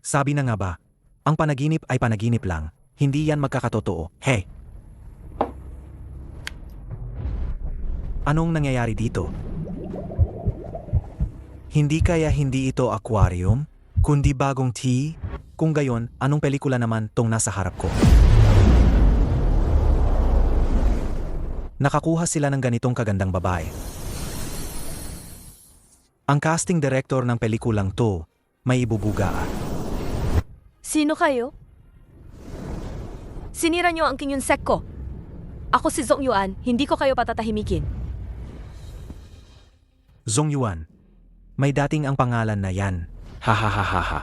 Sabi na nga ba, ang panaginip ay panaginip lang, hindi yan magkakatotoo. Hey! Anong nangyayari dito? Hindi kaya hindi ito aquarium, kundi bagong tea? Kung gayon, anong pelikula naman tong nasa harap ko? Nakakuha sila ng ganitong kagandang babae. Ang casting director ng pelikulang to, may ibubugaan. Sino kayo? Sinira niyo ang King Yunsek ko. Ako si Zong Yuan, hindi ko kayo patatahimikin. Zong Yuan, may dating ang pangalan na yan. Ha ha ha ha ha.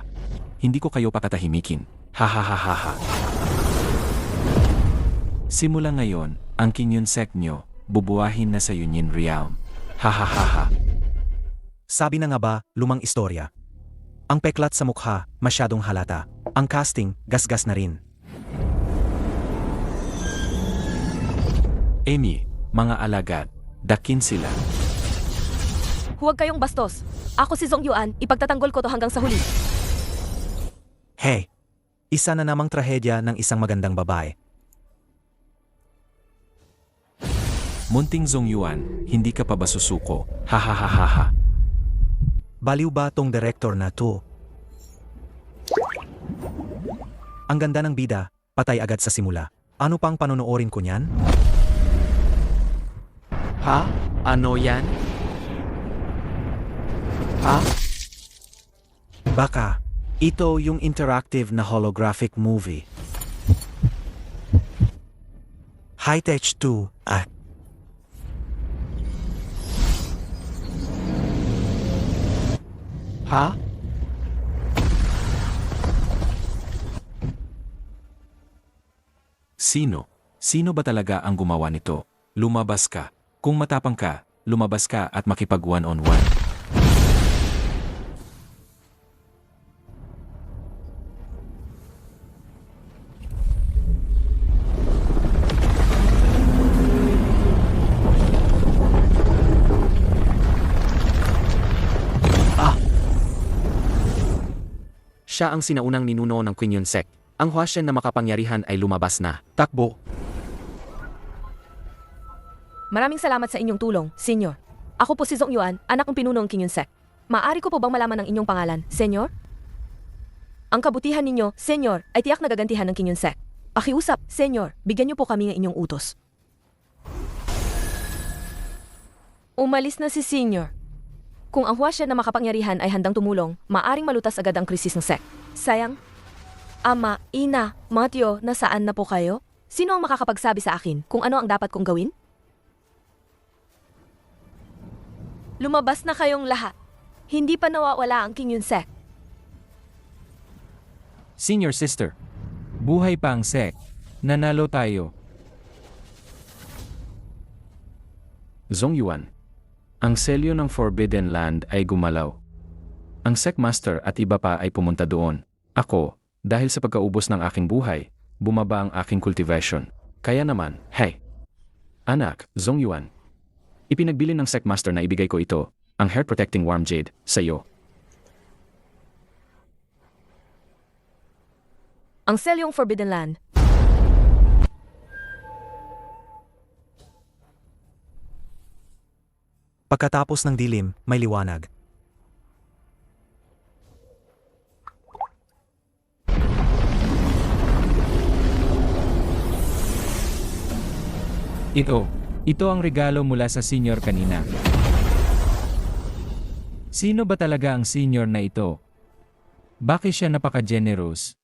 Hindi ko kayo pakatahimikin. Ha ha ha ha ha. Simula ngayon, ang King Yunsek nyo, bubuhahin na sa Union Realm. Ha ha ha ha. Sabi na nga ba, lumang istorya. Ang peklat sa mukha, masyadong halata. Ang casting, gasgas na rin. Amy, mga alagad, dakin sila. Huwag kayong bastos. Ako si Zong Yuan, ipagtatanggol ko to hanggang sa huli. Hey! Isa na namang trahedya ng isang magandang babae. Munting Zong Yuan, hindi ka pa ba susuko? Ha ha ha ha ha. Baliw ba tong director na to? Ang ganda ng bida, patay agad sa simula. Ano pang panonoorin ko niyan? Ha? Ano yan? Ha? Baka, ito yung interactive na holographic movie. High-tech 2, Ha? Sino? Sino ba talaga ang gumawa nito? Lumabas ka. Kung matapang ka, lumabas ka at makipag one-on-one. Siya ang sinaunang ninuno ng Queen Yunsek. Ang Huashen na makapangyarihan ay lumabas na. Takbo! Maraming salamat sa inyong tulong, Senyor. Ako po si Zong Yuan, anak ng pinuno ng King Yunsek. Maaari ko po bang malaman ang inyong pangalan, Senyor? Ang kabutihan ninyo, Senyor, ay tiyak na gagantihan ng King Yunsek. Pakiusap, Senyor, bigyan niyo po kami ng inyong utos. Umalis na si Senyor. Kung ang Huashen na makapangyarihan ay handang tumulong, maaring malutas agad ang krisis ng Sek. Sayang. Ama, ina, Matyo, nasaan na po kayo? Sino ang makakapagsabi sa akin kung ano ang dapat kong gawin? Lumabas na kayong lahat. Hindi pa nawawala ang King Yunsek. Senior sister, buhay pa ang Sek. Nanalo tayo. Zong Yuan. Ang selyo ng Forbidden Land ay gumalaw. Ang Sekmaster at iba pa ay pumunta doon. Ako, dahil sa pagkaubos ng aking buhay, bumaba ang aking cultivation. Kaya naman, hey! Anak, Zong Yuan. Ipinagbili ng Sekmaster na ibigay ko ito, ang Hair Protecting Warm Jade, sa iyo. Ang selyong Forbidden Land. Pagkatapos ng dilim, may liwanag. Ito ang regalo mula sa senior kanina. Sino ba talaga ang senior na ito? Bakit siya napaka-generous?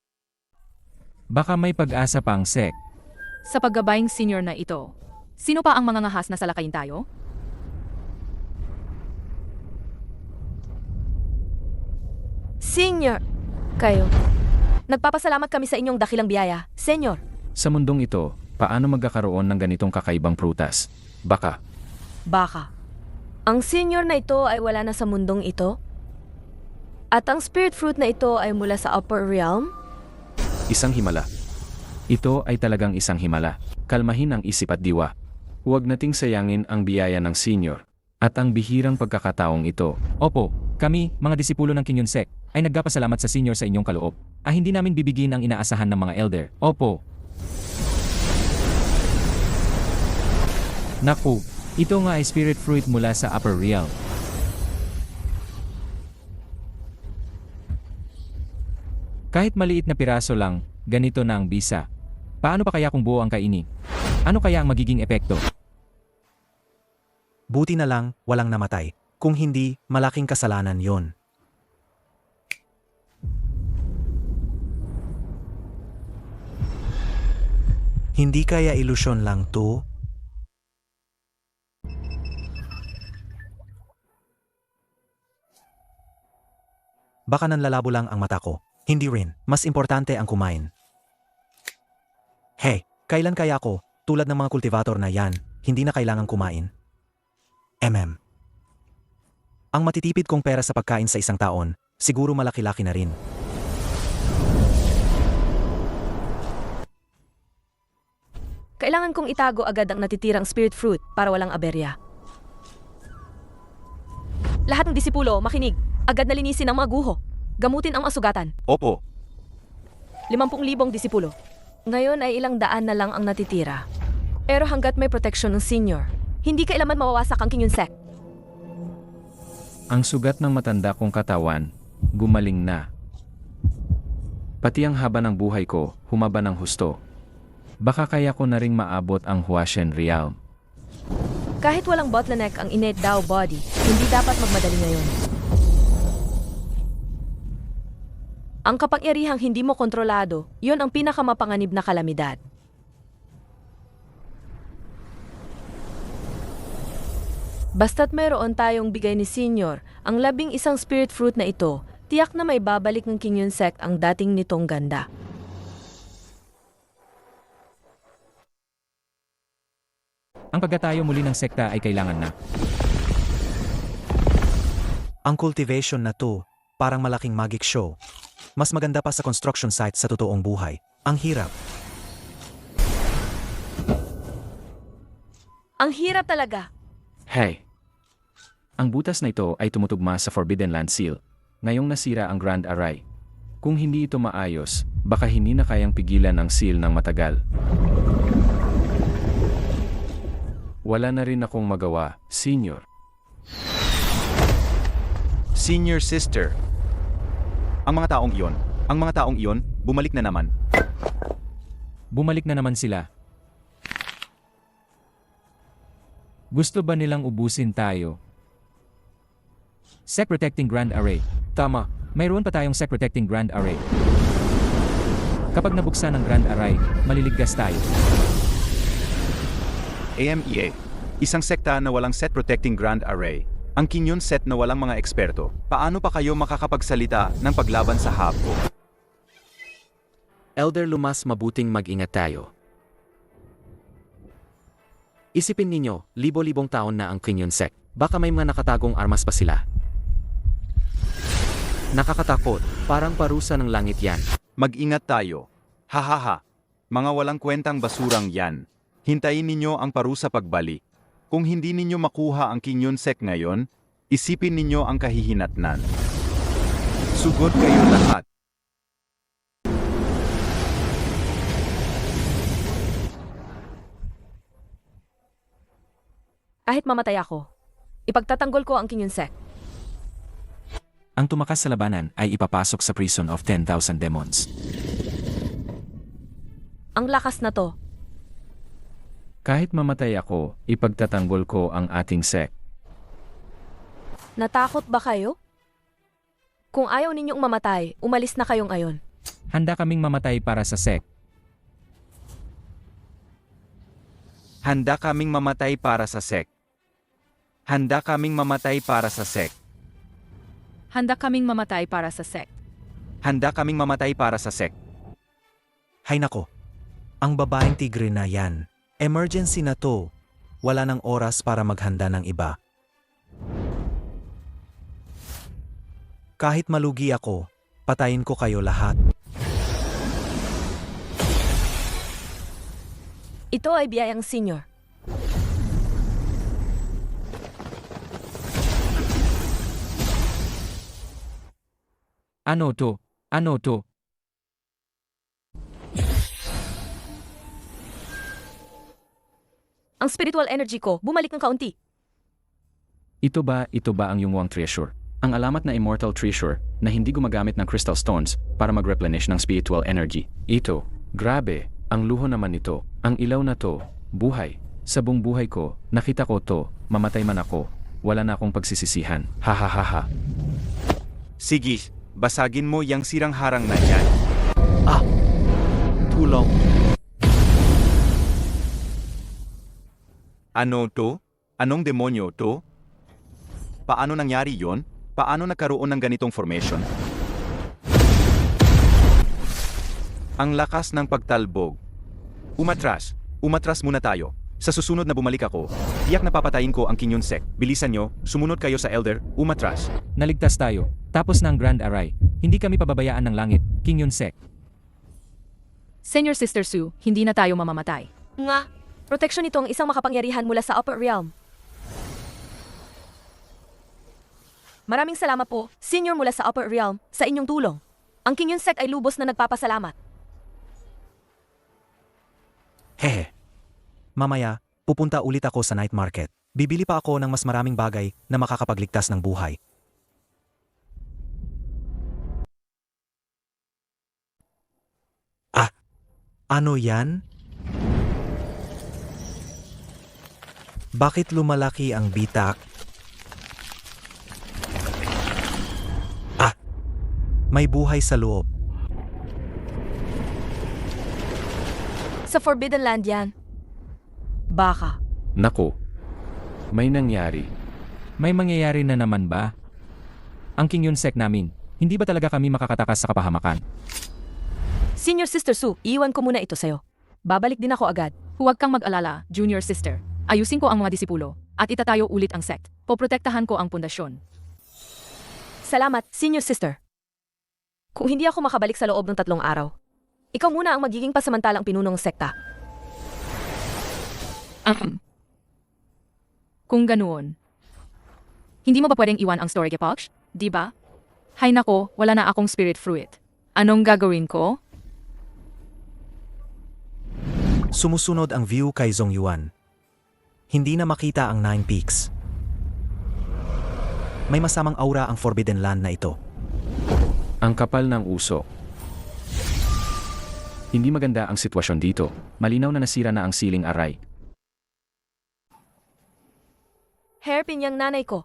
Baka may pag-asa pa ang Sek. Sa paggabayng senior na ito, sino pa ang mga ngahas na salakayin tayo? Senyor, kayo. Nagpapasalamat kami sa inyong dakilang biyaya, Senyor. Sa mundong ito, paano magkakaroon ng ganitong kakaibang prutas? Baka. Ang senyor na ito ay wala na sa mundong ito? At ang spirit fruit na ito ay mula sa upper realm? Isang himala. Ito ay talagang isang himala. Kalmahin ang isip at diwa. Huwag nating sayangin ang biyaya ng senior at ang bihirang pagkakataong ito. Opo, kami, mga disipulo ng King Yunsek, ay nagpapasalamat sa senior sa inyong kaloob. Hindi namin bibigin ang inaasahan ng mga elder. Opo. Naku, ito nga ay spirit fruit mula sa upper realm. Kahit maliit na piraso lang, ganito na ang bisa. Paano pa kaya kung buo ang kainin? Ano kaya ang magiging epekto? Buti na lang, walang namatay. Kung hindi, malaking kasalanan yon. Hindi kaya ilusyon lang to? Baka nanlalabo lang ang mata ko. Hindi rin, mas importante ang kumain. Hey, kailan kaya ako, tulad ng mga kultivator na yan, hindi na kailangang kumain? Ang matitipid kong pera sa pagkain sa isang taon, siguro malaki-laki na rin. Kailangan kong itago agad ang natitirang spirit fruit para walang aberya. Lahat ng disipulo, makinig. Agad na linisin ang mga guho. Gamutin ang masugatan. Opo. 50,000 disipulo. Ngayon ay ilang daan na lang ang natitira. Pero hanggat may proteksyon ng senior, hindi kailanman mawawasak ang Kinyon Sect. Ang sugat ng matanda kong katawan, gumaling na. Pati ang haba ng buhay ko, humaba ng husto. Baka kaya ko na ring maabot ang Huashen Realm. Kahit walang bottleneck ang innate Dao body, hindi dapat magmadali ngayon. Ang kapangyarihang hindi mo kontrolado, yon ang pinakamapanganib na kalamidad. Basta't mayroon tayong bigay ni Senior, ang 11 spirit fruit na ito, tiyak na may babalik ng Kinyon Sect ang dating nitong ganda. Ang pagkatayo muli ng sekta ay kailangan na. Ang cultivation na to, parang malaking magic show. Mas maganda pa sa construction site sa totoong buhay. Ang hirap. Ang hirap talaga. Hey! Ang butas na ito ay tumutugma sa Forbidden Land Seal. Ngayong nasira ang Grand Array. Kung hindi ito maayos, baka hindi na kayang pigilan ang seal ng matagal. Wala na rin akong magawa, Senior. Senior sister. Ang mga taong iyon, bumalik na naman. Bumalik na naman sila. Gusto ba nilang ubusin tayo? Sec Protecting Grand Array. Tama, mayroon pa tayong Sec Protecting Grand Array. Kapag nabuksan ang Grand Array, maliligtas tayo. AMEA. Isang sekta na walang set protecting Grand Array. Ang Kinyon set na walang mga eksperto. Paano pa kayo makakapagsalita ng paglaban sa hapko? Elder Lumas, mabuting mag-ingat tayo. Isipin ninyo, libo-libong taon na ang Kinyon Sect. Baka may mga nakatagong armas pa sila. Nakakatakot, parang parusa ng langit yan. Mag-ingat tayo. Hahaha. Mga walang kwentang basurang yan. Hintayin ninyo ang parusa pagbalik. Kung hindi ninyo makuha ang Kinyon Sect ngayon, isipin ninyo ang kahihinatnan. Sugod kayo lahat. Kahit mamatay ako, ipagtatanggol ko ang Kinyon Sect. Ang tumakas sa labanan ay ipapasok sa prison of 10,000 demons. Ang lakas na to. Kahit mamatay ako, ipagtatanggol ko ang ating sect. Natakot ba kayo? Kung ayaw ninyong mamatay, umalis na kayong ayon. Handa kaming mamatay para sa sect. Handa kaming mamatay para sa sect. Handa kaming mamatay para sa sect. Handa kaming mamatay para sa sect. Handa kaming mamatay para sa sect. Hay nako. Ang babaeng tigre na yan. Emergency na to. Wala nang oras para maghanda ng iba. Kahit malugi ako, patayin ko kayo lahat. Ito ay biyayang senior. Ano to? Ano to? Ang spiritual energy ko, bumalik ng kaunti. Ito ba ang yung treasure? Ang alamat na immortal treasure na hindi gumagamit ng crystal stones para mag-replenish ng spiritual energy. Ito, grabe, ang luho naman nito. Ang ilaw na to, buhay. Sa buong buhay ko, nakita ko to, mamatay man ako, wala na akong pagsisisihan. Ha ha ha ha. Sige, basagin mo yang sirang harang na yan. Tulong. Ano to? Anong demonyo to? Paano nangyari yon? Paano nagkaroon ng ganitong formation? Ang lakas ng pagtalbog. Umatras muna tayo. Sa susunod na bumalik ako, tiyak na papatayin ko ang Kinyon Sect. Bilisan nyo, sumunod kayo sa Elder, umatras. Naligtas tayo. Tapos ng Grand Array. Hindi kami pababayaan ng langit. King Yun Sek. Senior Sister Sue, hindi na tayo mamamatay. Nga, proteksyon nito ang isang makapangyarihan mula sa Upper Realm. Maraming salamat po, Senior mula sa Upper Realm, sa inyong tulong. Ang King Yun Sect ay lubos na nagpapasalamat. Hehe. Mamaya, pupunta ulit ako sa night market. Bibili pa ako ng mas maraming bagay na makakapagligtas ng buhay. Ano yan? Bakit lumalaki ang bitak? May buhay sa loob. Sa Forbidden Land yan. Baka. Nako, may nangyari. May mangyayari na naman ba? Ang King Yun Sek namin, hindi ba talaga kami makakatakas sa kapahamakan? Senior Sister Sue, iiwan ko muna ito sa'yo. Babalik din ako agad. Huwag kang mag-alala, Junior Sister. Ayusin ko ang mga disipulo, at itatayo ulit ang sect. Poprotektahan ko ang pundasyon. Salamat, Senior Sister. Kung hindi ako makabalik sa loob ng 3 araw, ikaw muna ang magiging pasamantalang pinuno ng sekta. Kung ganoon. Hindi mo ba pwedeng iwan ang Storage Epoch? Di ba? Hay nako, wala na akong spirit fruit. Anong gagawin ko? Sumusunod ang view kay Zongyuan. Hindi na makita ang 9 peaks. May masamang aura ang Forbidden Land na ito. Ang kapal ng usok. Hindi maganda ang sitwasyon dito. Malinaw na nasira na ang ceiling array. Hairpin yung nanay ko.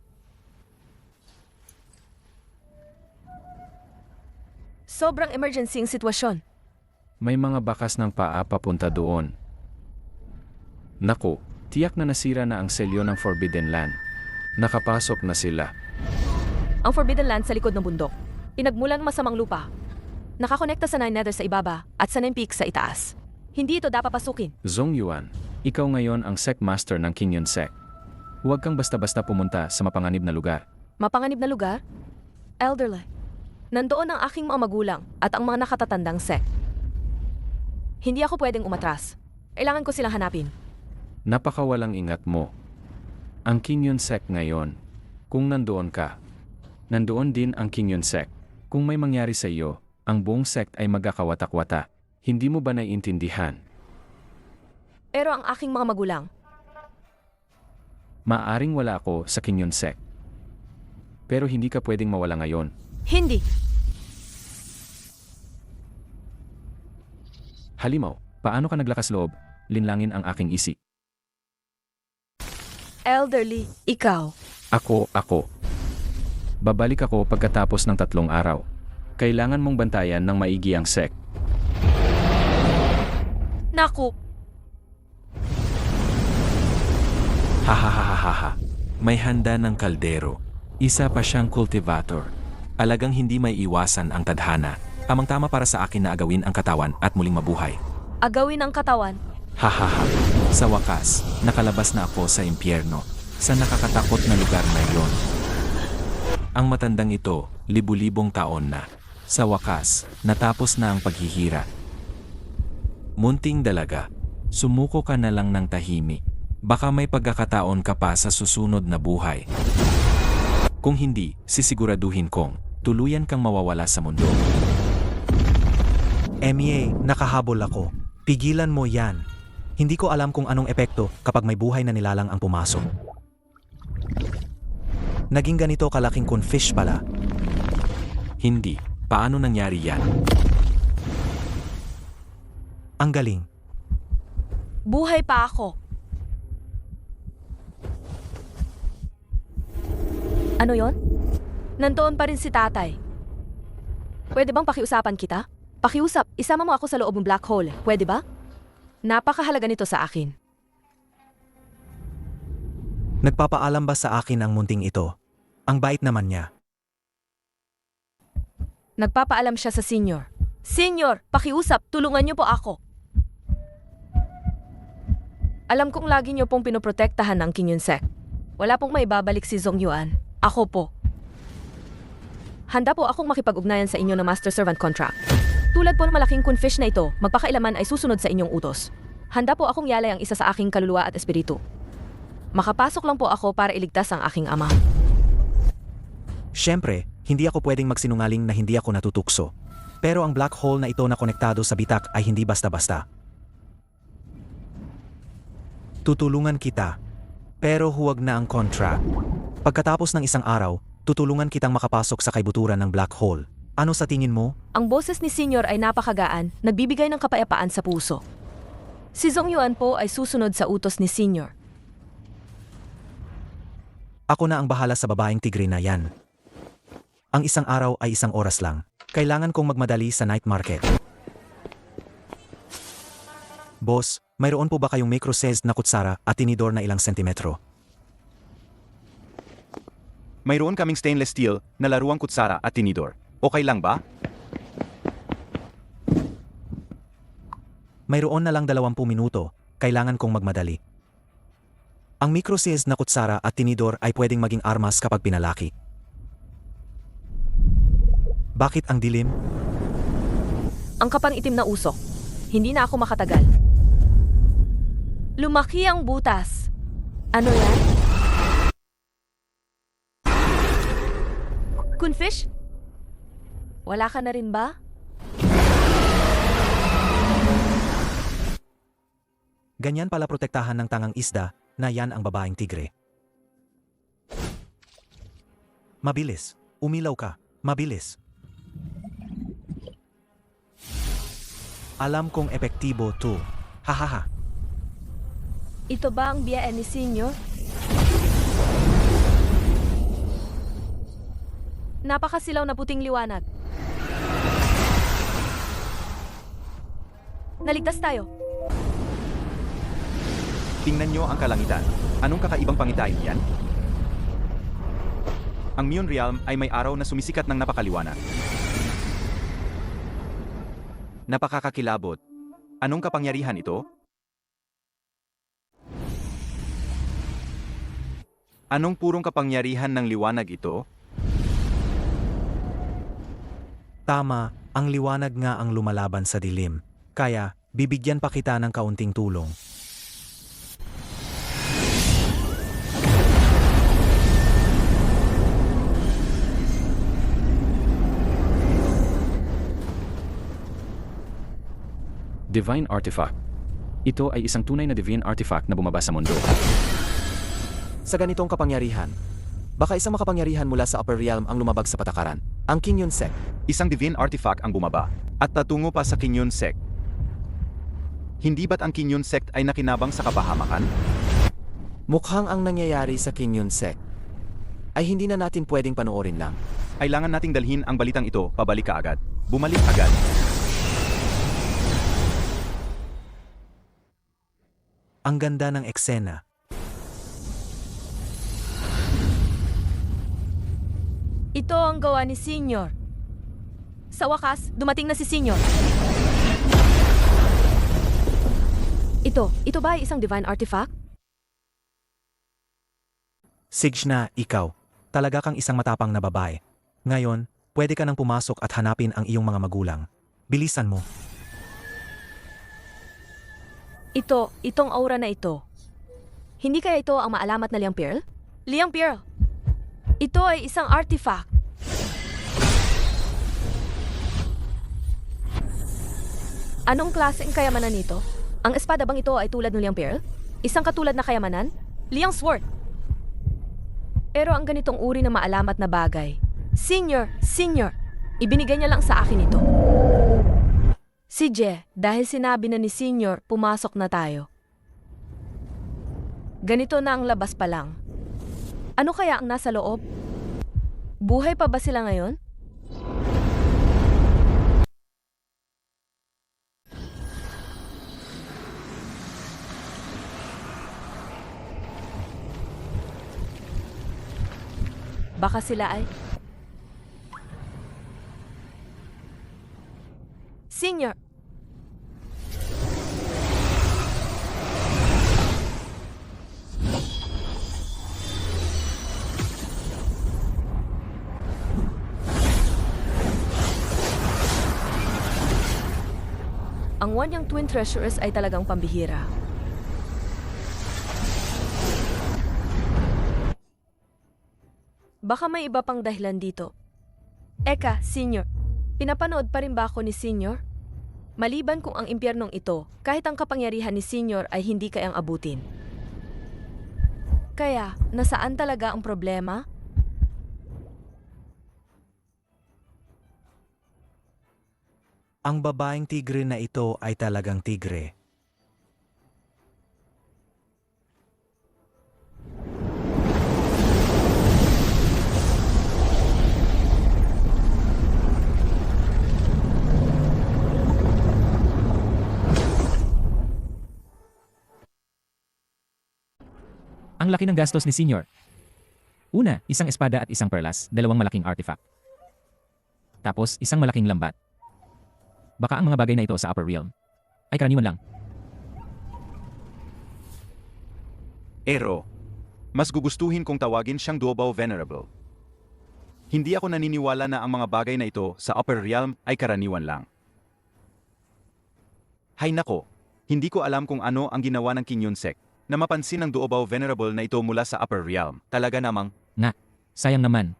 Sobrang emergency ang sitwasyon. May mga bakas ng paa papunta doon. Nako, tiyak na nasira na ang selyo ng Forbidden Land. Nakapasok na sila. Ang Forbidden Land sa likod ng bundok. Pinagmulan ng masamang lupa. Nakakonekta sa 9 Nether sa ibaba at sa 9 Peaks sa itaas. Hindi ito dapat pasukin. Zongyuan, ikaw ngayon ang Sect Master ng King Yun Sect. Huwag kang basta-basta pumunta sa mapanganib na lugar. Mapanganib na lugar? Elderly. Nandoon ang aking mga magulang at ang mga nakatatandang sect. Hindi ako pwedeng umatras. Kailangan ko silang hanapin. Napakawalang ingat mo. Ang King Yun Sect ngayon, kung nandoon ka, nandoon din ang King Yun Sect. Kung may mangyari sa iyo, ang buong sect ay magkakawatak-wata. Hindi mo ba naiintindihan? Pero ang aking mga magulang, Maaring wala ako sa King Yun Sect. Pero hindi ka pwedeng mawala ngayon. hindi. Halimaw, paano ka naglakas loob? Linlangin ang aking isip. Elderly, ikaw. Ako. Babalik ako pagkatapos ng 3 araw. Kailangan mong bantayan ng maigi ang sect. Naku, Hahaha. May handa ng kaldero. Isa pa siyang cultivator. Alagang hindi may iwasan ang tadhana. Tamang-tama para sa akin na agawin ang katawan at muling mabuhay. agawin ang katawan. Hahaha. Sa wakas, nakalabas na ako sa impyerno. Sa nakakatakot na lugar na iyon. Ang matandang ito, libu-libong taon na. Sa wakas, natapos na ang paghihirap. Munting dalaga, sumuko ka na lang ng tahimik. Baka may pagkakataon ka pa sa susunod na buhay. Kung hindi, sisiguraduhin kong tuluyan kang mawawala sa mundo. MEA, nakahabol ako. Pigilan mo yan. Hindi ko alam kung anong epekto kapag may buhay na nilalang ang pumasok. Naging ganito kalaking confish pala. Hindi. Paano nangyari yan? Ang galing. Buhay pa ako. Ano yon? Nandoon pa rin si tatay. Pwede bang pakiusapan kita? Pakiusap, isama mo ako sa loob ng black hole. Pwede ba? Napakahalaga nito sa akin. Nagpapaalam ba sa akin ang munting ito? Ang bait naman niya. Nagpapaalam siya sa senior. Senior, pakiusap, tulungan niyo po ako. Alam kong lagi niyo pong pinoprotektahan ng King Yun Sek. Wala pong maibabalik si Zhong Yuan. Ako po. Handa po akong makipag-ugnayan sa inyo na Master Servant Contract. Tulad po ng malaking confish na ito, magpakailaman ay susunod sa inyong utos. Handa po akong yalay ang isa sa aking kaluluwa at espiritu. Makapasok lang po ako para iligtas ang aking ama. Siyempre, hindi ako pwedeng magsinungaling na hindi ako natutukso. Pero ang black hole na ito na konektado sa bitak ay hindi basta-basta. Tutulungan kita. Pero huwag na ang contract. Pagkatapos ng isang araw, tutulungan kitang makapasok sa kaibuturan ng black hole. Ano sa tingin mo? Ang boses ni Senior ay napakagaan, nagbibigay ng kapayapaan sa puso. Si Zhong Yuan po ay susunod sa utos ni Senior. Ako na ang bahala sa babaeng tigre na yan. Ang isang araw ay isang oras lang. Kailangan kong magmadali sa night market. Boss, mayroon po ba kayong micro-sized na kutsara at tinidor na ilang sentimetro? Mayroon kaming stainless steel na laruang kutsara at tinidor. Okay lang ba? Mayroon na lang 20 minuto. Kailangan kong magmadali. Ang micro-sized na kutsara at tinidor ay pwedeng maging armas kapag pinalaki. Bakit ang dilim? Ang kapang-itim na usok. Hindi na ako makatagal. Lumaki ang butas. Ano yan? Kunfish? Wala ka na rin ba? Ganyan pala protektahan ng tangang isda na yan ang babaeng tigre. Mabilis. Umilaw ka. Mabilis. Alam kong epektibo to. Hahaha. Ito ba ang biyaan ni Senior? Napakasilaw na puting liwanag. Naligtas tayo. Tingnan nyo ang kalangitan. Anong kakaibang pangitain yan? Ang Myun Realm ay may araw na sumisikat ng napakaliwanag. Napakakakilabot. Anong kapangyarihan ito? Anong purong kapangyarihan ng liwanag ito? Tama, ang liwanag nga ang lumalaban sa dilim. Kaya, bibigyan pa kita ng kaunting tulong. Divine Artifact. Ito ay isang tunay na divine artifact na bumaba sa mundo. Sa ganitong kapangyarihan, baka isang makapangyarihan mula sa Upper Realm ang lumabag sa patakaran, ang King Yun Sek. Isang divine artifact ang bumaba at tatungo pa sa King Yun Sek. Hindi ba't ang King Yun Sek ay nakinabang sa kapahamakan? Mukhang ang nangyayari sa King Yun Sek ay hindi na natin pwedeng panoorin lang. Kailangan nating dalhin ang balitang ito pabalik kaagad. Bumalik agad. Ang ganda ng eksena. Ito ang gawa ni Senior. Sa wakas, dumating na si Senior. Ito ba ay isang divine artifact? Signa, ikaw. Talaga kang isang matapang na babae. Ngayon, pwede ka nang pumasok at hanapin ang iyong mga magulang. Bilisan mo. Itong aura na ito. Hindi kaya ito ang maalamat na Liang Pearl? Liang Pearl! Ito ay isang artifact. Anong klaseng kayamanan nito? Ang espada bang ito ay tulad ng Liang Pearl? Isang katulad na kayamanan? Liang Sword! Pero ang ganitong uri na maalamat na bagay, Senior, ibinigay niya lang sa akin ito. Si Je, dahil sinabi na ni Senior, pumasok na tayo. Ganito na ang labas pa lang. Ano kaya ang nasa loob? Buhay pa ba sila ngayon? Baka sila ay... Senior! Ang Wanyang Twin Treasurers ay talagang pambihira. Baka may iba pang dahilan dito. Eka, Senior, pinapanood pa rin ba ako ni Senior? Maliban kung ang impyernong ito, kahit ang kapangyarihan ni Senior ay hindi kayang abutin. Kaya, nasaan talaga ang problema? Ang babaeng tigre na ito ay talagang tigre. Ang laki ng gastos ni Senior. Una, isang espada at isang perlas, dalawang malaking artifact. Tapos, isang malaking lambat. Baka ang mga bagay na ito sa Upper Realm ay karaniwan lang. Ero, mas gugustuhin kong tawagin siyang Duobao Venerable. Hindi ako naniniwala na ang mga bagay na ito sa Upper Realm ay karaniwan lang. Hay nako, hindi ko alam kung ano ang ginawa ng King Yunsek na mapansin ng Duobao Venerable na ito mula sa Upper Realm. Talaga namang, Sayang naman.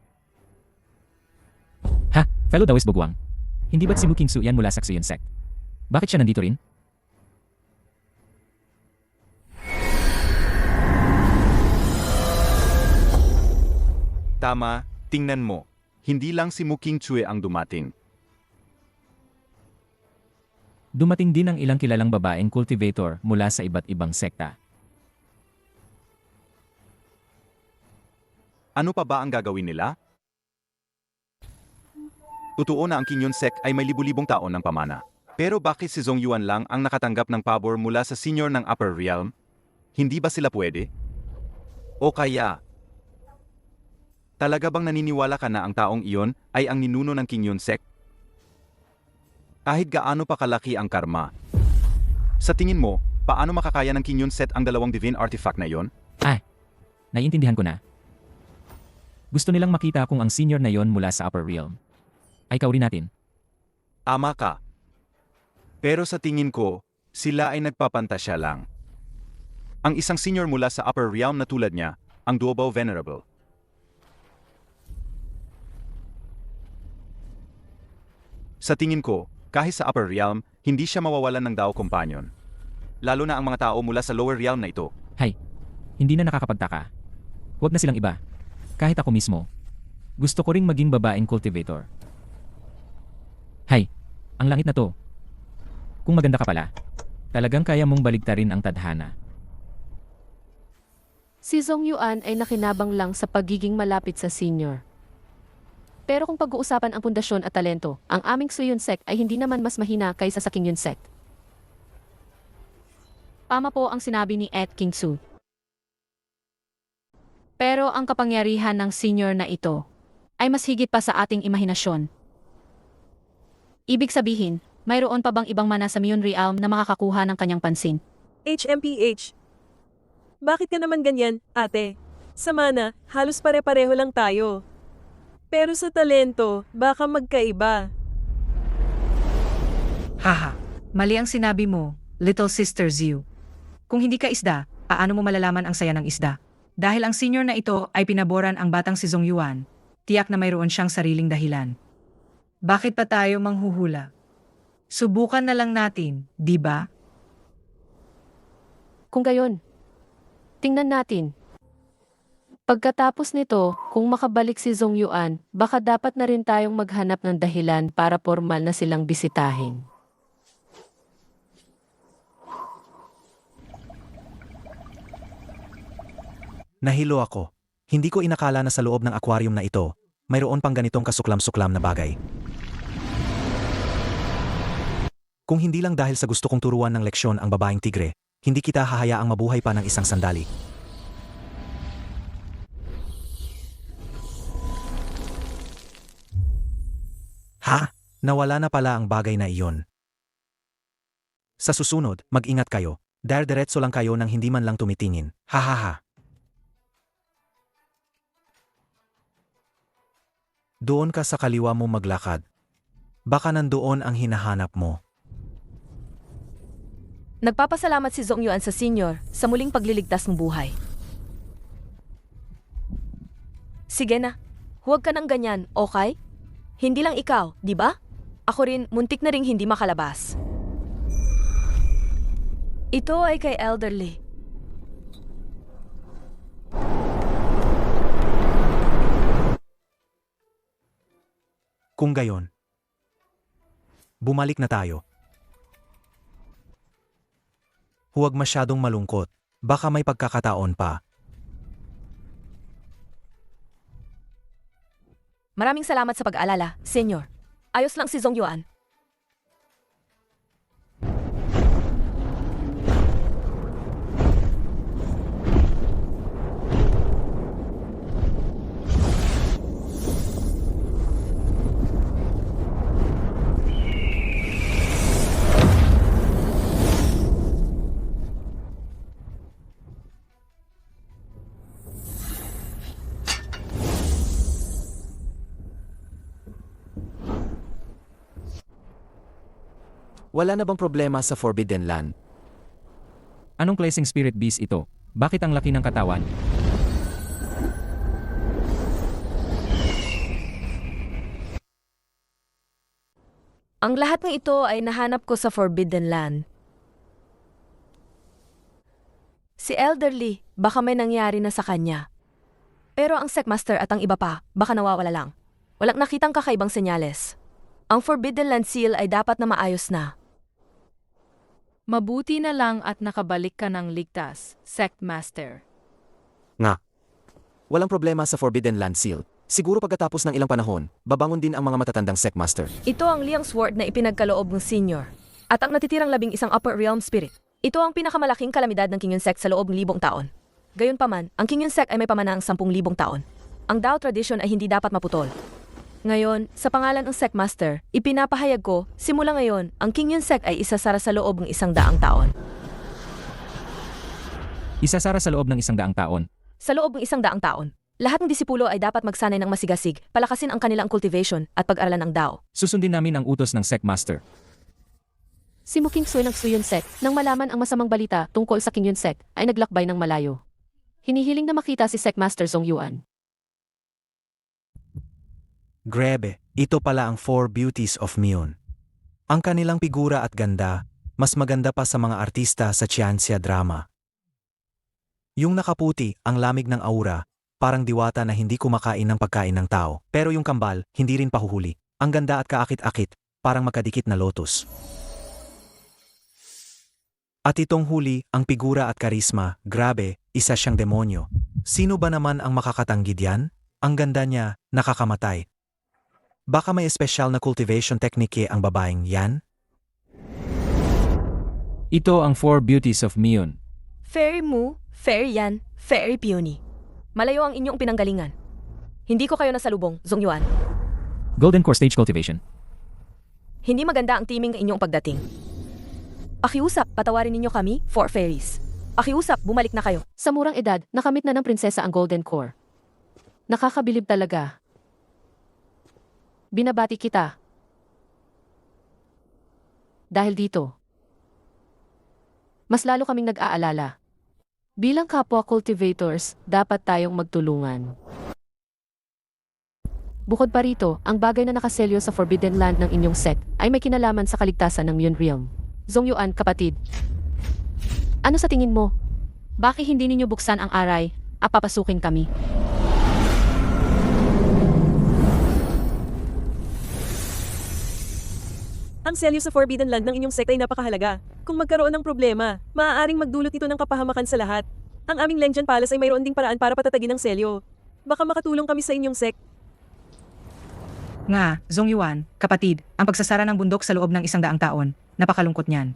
Ha? Fellow Taoist Bugwang. Hindi ba't si Mu Kingsu yan mula sa Xuyun sect? Bakit siya nandito rin? tama, tingnan mo. Hindi lang si Mu Kingchue ang dumating. Dumating din ang ilang kilalang babaeng cultivator mula sa iba't ibang sekta. Ano pa ba ang gagawin nila? Totoo na ang King Yunsek ay may libu-libong taon ng pamana. Pero bakit si Zhong Yuan lang ang nakatanggap ng pabor mula sa senior ng Upper Realm? Hindi ba sila pwede? O kaya, talaga bang naniniwala ka na ang taong iyon ay ang ninuno ng King Yunsek? Kahit gaano pa kalaki ang karma. Sa tingin mo, paano makakaya ng King Yunsek ang dalawang divine artifact na iyon? Naiintindihan ko na. Gusto nilang makita kung ang senior na yon mula sa Upper Realm ay kauri natin. Ama ka. Pero sa tingin ko, sila ay nagpapantasya lang. Ang isang senior mula sa Upper Realm na tulad niya, ang Duobao Venerable. Sa tingin ko, kahit sa Upper Realm, hindi siya mawawalan ng Dao Companion. Lalo na ang mga tao mula sa Lower Realm na ito. Hindi na nakakapagtaka. Huwag na silang iba. Kahit ako mismo. Gusto ko ring maging babaeng cultivator. Ang langit na to. Kung maganda ka pala, talagang kaya mong baligtarin ang tadhana. Si Zhong Yuan ay nakinabang lang sa pagiging malapit sa senior. Pero kung pag-uusapan ang pundasyon at talento, ang aming Xuyun sect ay hindi naman mas mahina kaysa sa King Yun sect. Tama po ang sinabi ni Ed King Su. Pero ang kapangyarihan ng senior na ito ay mas higit pa sa ating imahinasyon. Ibig sabihin, mayroon pa bang ibang mana sa Myun Realm na makakakuha ng kanyang pansin? HMPH. Bakit ka naman ganyan, ate? Sa mana, halos pare-pareho lang tayo. Pero sa talento, baka magkaiba. Haha, mali ang sinabi mo, Little Sister Ziu. Kung hindi ka isda, paano mo malalaman ang saya ng isda? Dahil ang senior na ito ay pinaboran ang batang si Zhong Yuan, tiyak na mayroon siyang sariling dahilan. Bakit pa tayo manghuhula? Subukan na lang natin, di ba? Kung gayon, tingnan natin. Pagkatapos nito, kung makabalik si Zhong Yuan, baka dapat na rin tayong maghanap ng dahilan para formal na silang bisitahin. Nahilo ako. Hindi ko inakala na sa loob ng aquarium na ito, mayroon pang ganitong kasuklam-suklam na bagay. Kung hindi lang dahil sa gusto kong turuan ng leksyon ang babaeng tigre, hindi kita hahayaang mabuhay pa ng isang sandali. Ha? Nawala na pala ang bagay na iyon. Sa susunod, mag-ingat kayo. Diretso lang kayo nang hindi man lang tumitingin. Ha ha ha. Doon ka sa kaliwa mo maglakad. Baka nandoon ang hinahanap mo. Nagpapasalamat si Zhong Yuan sa senior sa muling pagliligtas ng buhay. Sige na, huwag ka nang ganyan, okay? Hindi lang ikaw, di ba? Ako rin, muntik na ring hindi makalabas. Ito ay kay Elderly. Kung gayon, bumalik na tayo. Huwag masyadong malungkot. Baka may pagkakataon pa. Maraming salamat sa pag-alala, Senyor. Ayos lang si Zhong Yuan. Wala na bang problema sa Forbidden Land? Anong klaseng spirit beast ito? Bakit ang laki ng katawan? Ang lahat ng ito ay nahanap ko sa Forbidden Land. Si Elderly, baka may nangyari na sa kanya. Pero ang Secmaster at ang iba pa, baka nawawala lang. Walang nakitang kakaibang senyales. Ang Forbidden Land Seal ay dapat na maayos na. Mabuti na lang at nakabalik ka ng ligtas, Sect Master. Nga. Walang problema sa Forbidden Land Seal. Siguro pagkatapos ng ilang panahon, babangon din ang mga matatandang Secmaster. Ito ang Liang Sword na ipinagkaloob ng Senior. At ang natitirang 11 Upper Realm Spirit. Ito ang pinakamalaking kalamidad ng King Yun Sect sa loob ng 1,000 taon. Gayunpaman, ang King Yun Sect ay may pamana ng 10,000 taon. Ang Dao Tradition ay hindi dapat maputol. Ngayon, sa pangalan ng Secmaster, ipinapahayag ko, simula ngayon, ang King Yun Sect ay isasara sa loob ng 100 taon. Isasara sa loob ng 100 taon. Sa loob ng 100 taon, lahat ng disipulo ay dapat magsanay ng masigasig, palakasin ang kanilang cultivation at pag-aralan ng Dao. Susundin namin ang utos ng Secmaster. Si Muking Sui ng Suyun Sect, nang malaman ang masamang balita tungkol sa King Yun Sect, ay naglakbay ng malayo. Hinihiling na makita si Secmaster Zhong Yuan. Grebe, ito pala ang Four Beauties of Mion. Ang kanilang figura at ganda, mas maganda pa sa mga artista sa Qianxia drama. Yung nakaputi, ang lamig ng aura, parang diwata na hindi kumakain ng pagkain ng tao. Pero yung kambal, hindi rin pahuhuli. Ang ganda at kaakit-akit, parang makadikit na lotus. At itong huli, ang figura at karisma, grabe, isa siyang demonyo. Sino ba naman ang makakatanggi diyan? Ang ganda niya, nakakamatay. Baka may espesyal na cultivation technique ang babaeng yan? Ito ang Four Beauties of Mion. Fairy Mu, Fairy Yan, Fairy Peony. Malayo ang inyong pinanggalingan. Hindi ko kayo nasalubong, Zhong Yuan. Golden Core Stage Cultivation. Hindi maganda ang teaming ng inyong pagdating. Pakiusap, patawarin ninyo kami, Four Fairies. Pakiusap, bumalik na kayo. Sa murang edad, nakamit na ng prinsesa ang Golden Core. Nakakabilib talaga. Binabati kita. Dahil dito, mas lalo kaming nag-aalala. Bilang kapwa cultivators, dapat tayong magtulungan. Bukod pa rito, ang bagay na nakaselyo sa Forbidden Land ng inyong sect ay may kinalaman sa kaligtasan ng Myun Realm. Zongyuan, kapatid. Ano sa tingin mo? Bakit hindi ninyo buksan ang aray at papasukin kami? Ang selyo sa Forbidden Land ng inyong sect ay napakahalaga. Kung magkaroon ng problema, maaaring magdulot ito ng kapahamakan sa lahat. Ang aming Lengjian Palace ay mayroon ding paraan para patatagin ang selyo. Baka makatulong kami sa inyong sect. Nga, Zongyuan, kapatid, ang pagsasara ng bundok sa loob ng 100 taon, napakalungkot niyan.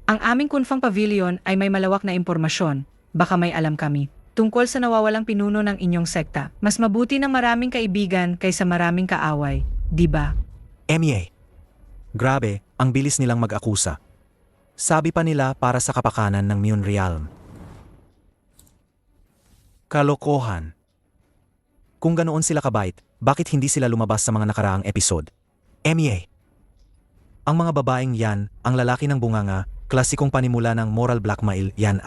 Ang aming kunfang pavilion ay may malawak na impormasyon, baka may alam kami, tungkol sa nawawalang pinuno ng inyong sekta. Mas mabuti na maraming kaibigan kaysa maraming kaaway, di ba? MEA. Grabe, ang bilis nilang mag-akusa. Sabi pa nila para sa kapakanan ng Myun Realm. Kalokohan. Kung ganoon sila kabait, bakit hindi sila lumabas sa mga nakaraang episode? MEA. Ang mga babaeng yan, ang lalaki ng bunganga, klasikong panimula ng moral blackmail yan .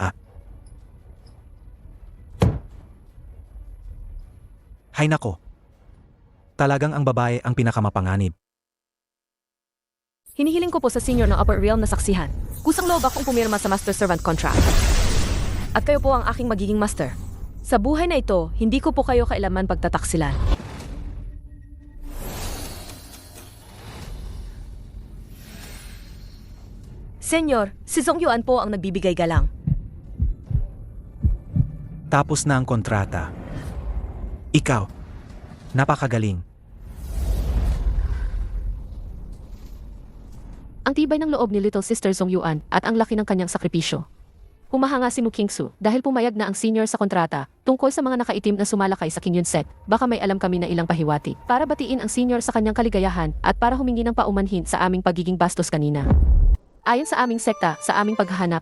Hay nako. Talagang ang babae ang pinakamapanganib. Hinihiling ko po sa senior ng Upper Realm na saksihan. Kusang loob akong pumirma sa Master Servant Contract. At kayo po ang aking magiging master. Sa buhay na ito, hindi ko po kayo kailanman pagtataksilan. Senyor, si Zongyuan po ang nagbibigay galang. Tapos na ang kontrata. Ikaw, napakagaling. Ang tibay ng loob ni Little Sister Zongyuan at ang laki ng kanyang sakripisyo. Humahanga si Mu Kingsu dahil pumayag na ang senior sa kontrata tungkol sa mga nakaitim na sumalakay sa Kingyun sect. Baka may alam kami na ilang pahiwati para batiin ang senior sa kanyang kaligayahan at para humingi ng paumanhin sa aming pagiging bastos kanina. Ayon sa aming sekta, sa aming paghahanap,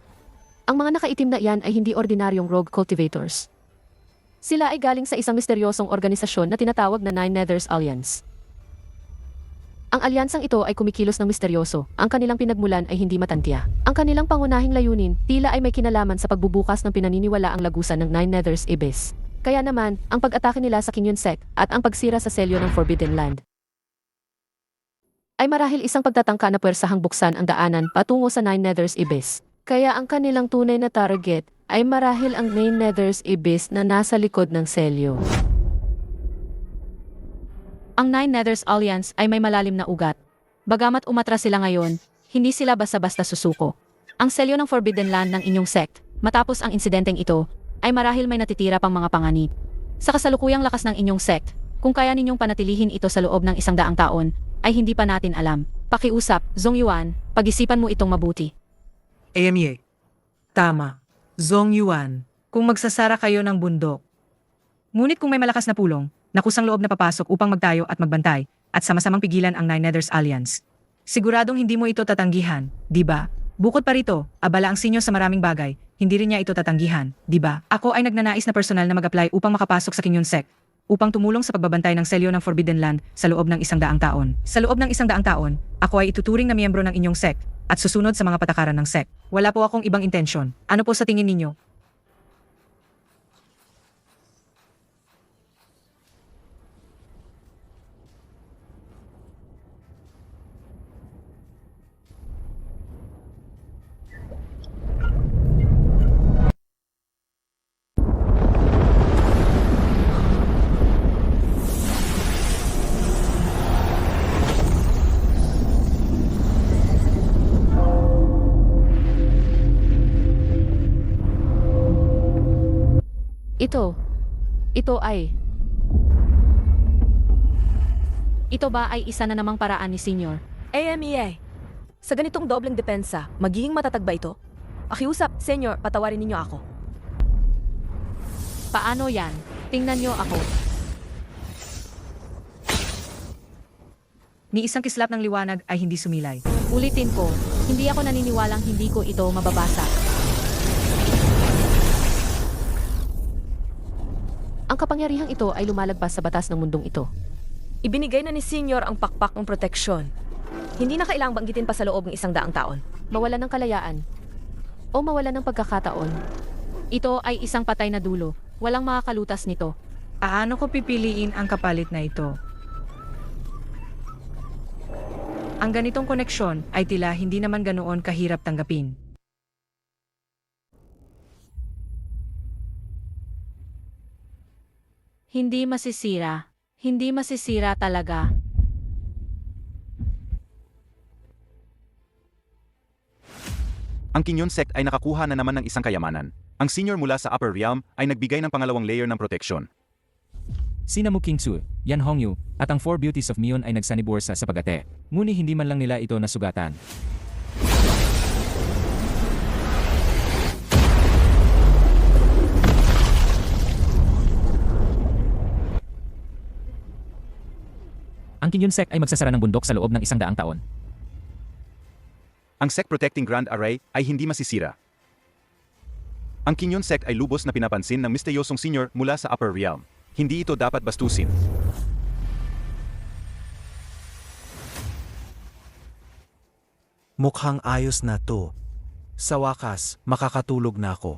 ang mga nakaitim na iyan ay hindi ordinaryong rogue cultivators. Sila ay galing sa isang misteryosong organisasyon na tinatawag na Nine Nethers Alliance. Ang alyansang ito ay kumikilos ng misteryoso. Ang kanilang pinagmulan ay hindi matantya. Ang kanilang pangunahing layunin, tila ay may kinalaman sa pagbubukas ng pinaniniwalaang lagusan ng Nine Nethers Abyss. Kaya naman, ang pag-atake nila sa Kingyun sect at ang pagsira sa selyo ng Forbidden Land ay marahil isang pagtatangka na puwersahang buksan ang daanan patungo sa Nine Nethers Abyss. Kaya ang kanilang tunay na target ay marahil ang Nine Nethers Abyss na nasa likod ng selyo. Ang Nine Nethers Alliance ay may malalim na ugat. Bagamat umatras sila ngayon, hindi sila basta-basta susuko. Ang selyo ng Forbidden Land ng inyong sect, matapos ang insidenteng ito, ay marahil may natitira pang mga panganib. Sa kasalukuyang lakas ng inyong sect, kung kaya ninyong panatilihin ito sa loob ng 100 taon, ay hindi pa natin alam. Pakiusap, Zongyuan, pag-isipan mo itong mabuti. MEA. Tama. Zongyuan, kung magsasara kayo ng bundok. Ngunit kung may malakas na pulong, nakusang loob na papasok upang magtayo at magbantay, at sama-samang pigilan ang Nine Nethers Alliance. Siguradong hindi mo ito tatanggihan, di ba? Bukod pa rito, abala ang senior sa maraming bagay, hindi rin niya ito tatanggihan, di ba? Ako ay nagnanais na personal na mag-apply upang makapasok sa Kingyun sect, upang tumulong sa pagbabantay ng selyo ng Forbidden Land sa loob ng 100 taon. Sa loob ng 100 taon, ako ay ituturing na miyembro ng inyong sect, at susunod sa mga patakaran ng sect. Wala po akong ibang intensyon. Ano po sa tingin ninyo? Ito ba ay isa na namang paraan ni Senior? AMEA. Sa ganitong dobleng depensa, magiging matatag ba ito? Pakiusap, Senyor, patawarin ninyo ako. Paano yan? Tingnan niyo ako. Ni isang kislap ng liwanag ay hindi sumilay. Ulitin ko, hindi ako naniniwalang hindi ko ito mababasa. Ang kapangyarihang ito ay lumalagpas sa batas ng mundong ito. Ibinigay na ni Senyor ang pakpak ng proteksyon. Hindi na kailangang banggitin pa sa loob ng 100 taon. Mawalan ng kalayaan o mawalan ng pagkakataon. Ito ay isang patay na dulo. Walang makakalutas nito. Paano ko pipiliin ang kapalit na ito? Ang ganitong koneksyon ay tila hindi naman ganoon kahirap tanggapin. Hindi masisira. Hindi masisira talaga. Ang Kinyon Sect ay nakakuha na naman ng isang kayamanan. Ang senior mula sa Upper Realm ay nagbigay ng pangalawang layer ng proteksyon. Sina Mu Kingsu, Yan Hongyu, at ang Four Beauties of Mion ay nagsanibursa sa pagate. Ngunit hindi man lang nila ito nasugatan. Ang Kinyon Sect ay magsasara ng bundok sa loob ng 100 taon. Ang Sect Protecting Grand Array ay hindi masisira. Ang Kinyon Sect ay lubos na pinapansin ng misteryosong senior mula sa Upper Realm. Hindi ito dapat bastusin. Mukhang ayos na to. Sa wakas, makakatulog na ako.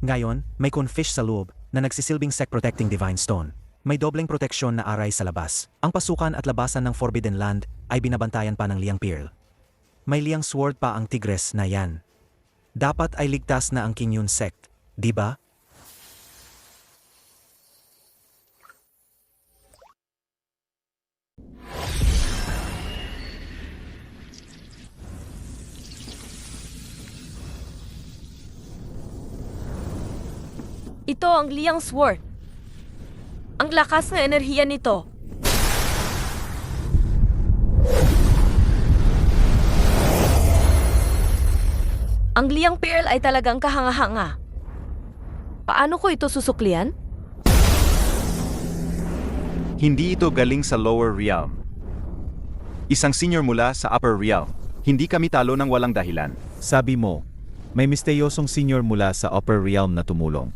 Ngayon, may confish sa loob na nagsisilbing Sect Protecting Divine Stone. May dobleng proteksyon na aray sa labas. Ang pasukan at labasan ng Forbidden Land ay binabantayan pa ng Liang Pearl. May Liang Sword pa ang Tigres na yan. Dapat ay ligtas na ang Kinyon Sect, di ba? Ito ang Liang Sword. Ang lakas ng enerhiya nito. Ang Liang Pearl ay talagang kahanga-hanga. Paano ko ito susuklian? Hindi ito galing sa Lower Realm. Isang senior mula sa Upper Realm. Hindi kami talo ng walang dahilan. Sabi mo, may misteryosong senior mula sa Upper Realm na tumulong.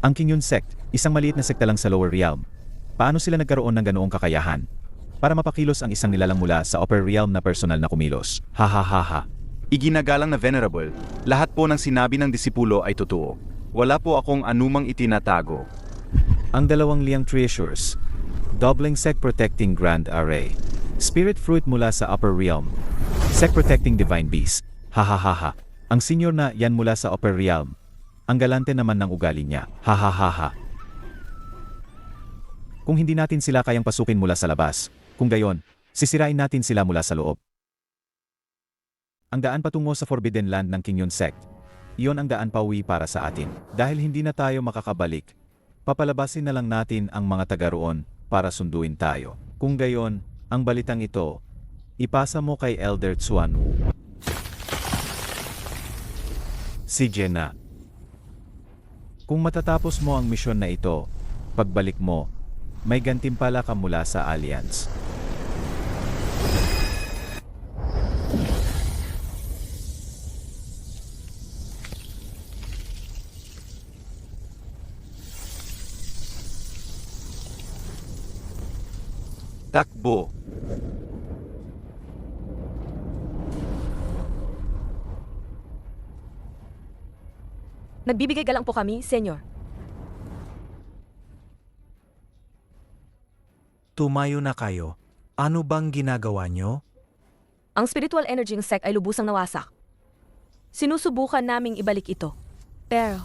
Ang Kinyon Sect, isang maliit na sekta lang sa Lower Realm. Paano sila nagkaroon ng ganoong kakayahan? Para mapakilos ang isang nilalang mula sa Upper Realm na personal na kumilos. Ha ha ha ha. Iginagalang na Venerable, lahat po ng sinabi ng disipulo ay totoo. Wala po akong anumang itinatago. Ang dalawang Liang Treasures, Doubling Sect Protecting Grand Array, Spirit Fruit mula sa Upper Realm, Sect Protecting Divine Beast. Ha ha ha ha. Ang senior na yan mula sa Upper Realm. Ang galante naman ng ugali niya. Ha ha ha ha. Kung hindi natin sila kayang pasukin mula sa labas, kung gayon, sisirain natin sila mula sa loob. Ang daan patungo sa Forbidden Land ng Kinyon Sect, iyon ang daan pauwi para sa atin. Dahil hindi na tayo makakabalik, papalabasin na lang natin ang mga taga roon para sunduin tayo. Kung gayon, ang balitang ito, ipasa mo kay Elder Tsuan Wu. Si Jenna. Kung matatapos mo ang misyon na ito, pagbalik mo, may gantimpala ka mula sa Alliance. Takbo. Nagbibigay galang po kami, Senyor. Tumayo na kayo. Ano bang ginagawa nyo? Ang spiritual energy ng sect ay lubusang nawasak. Sinusubukan naming ibalik ito. Pero,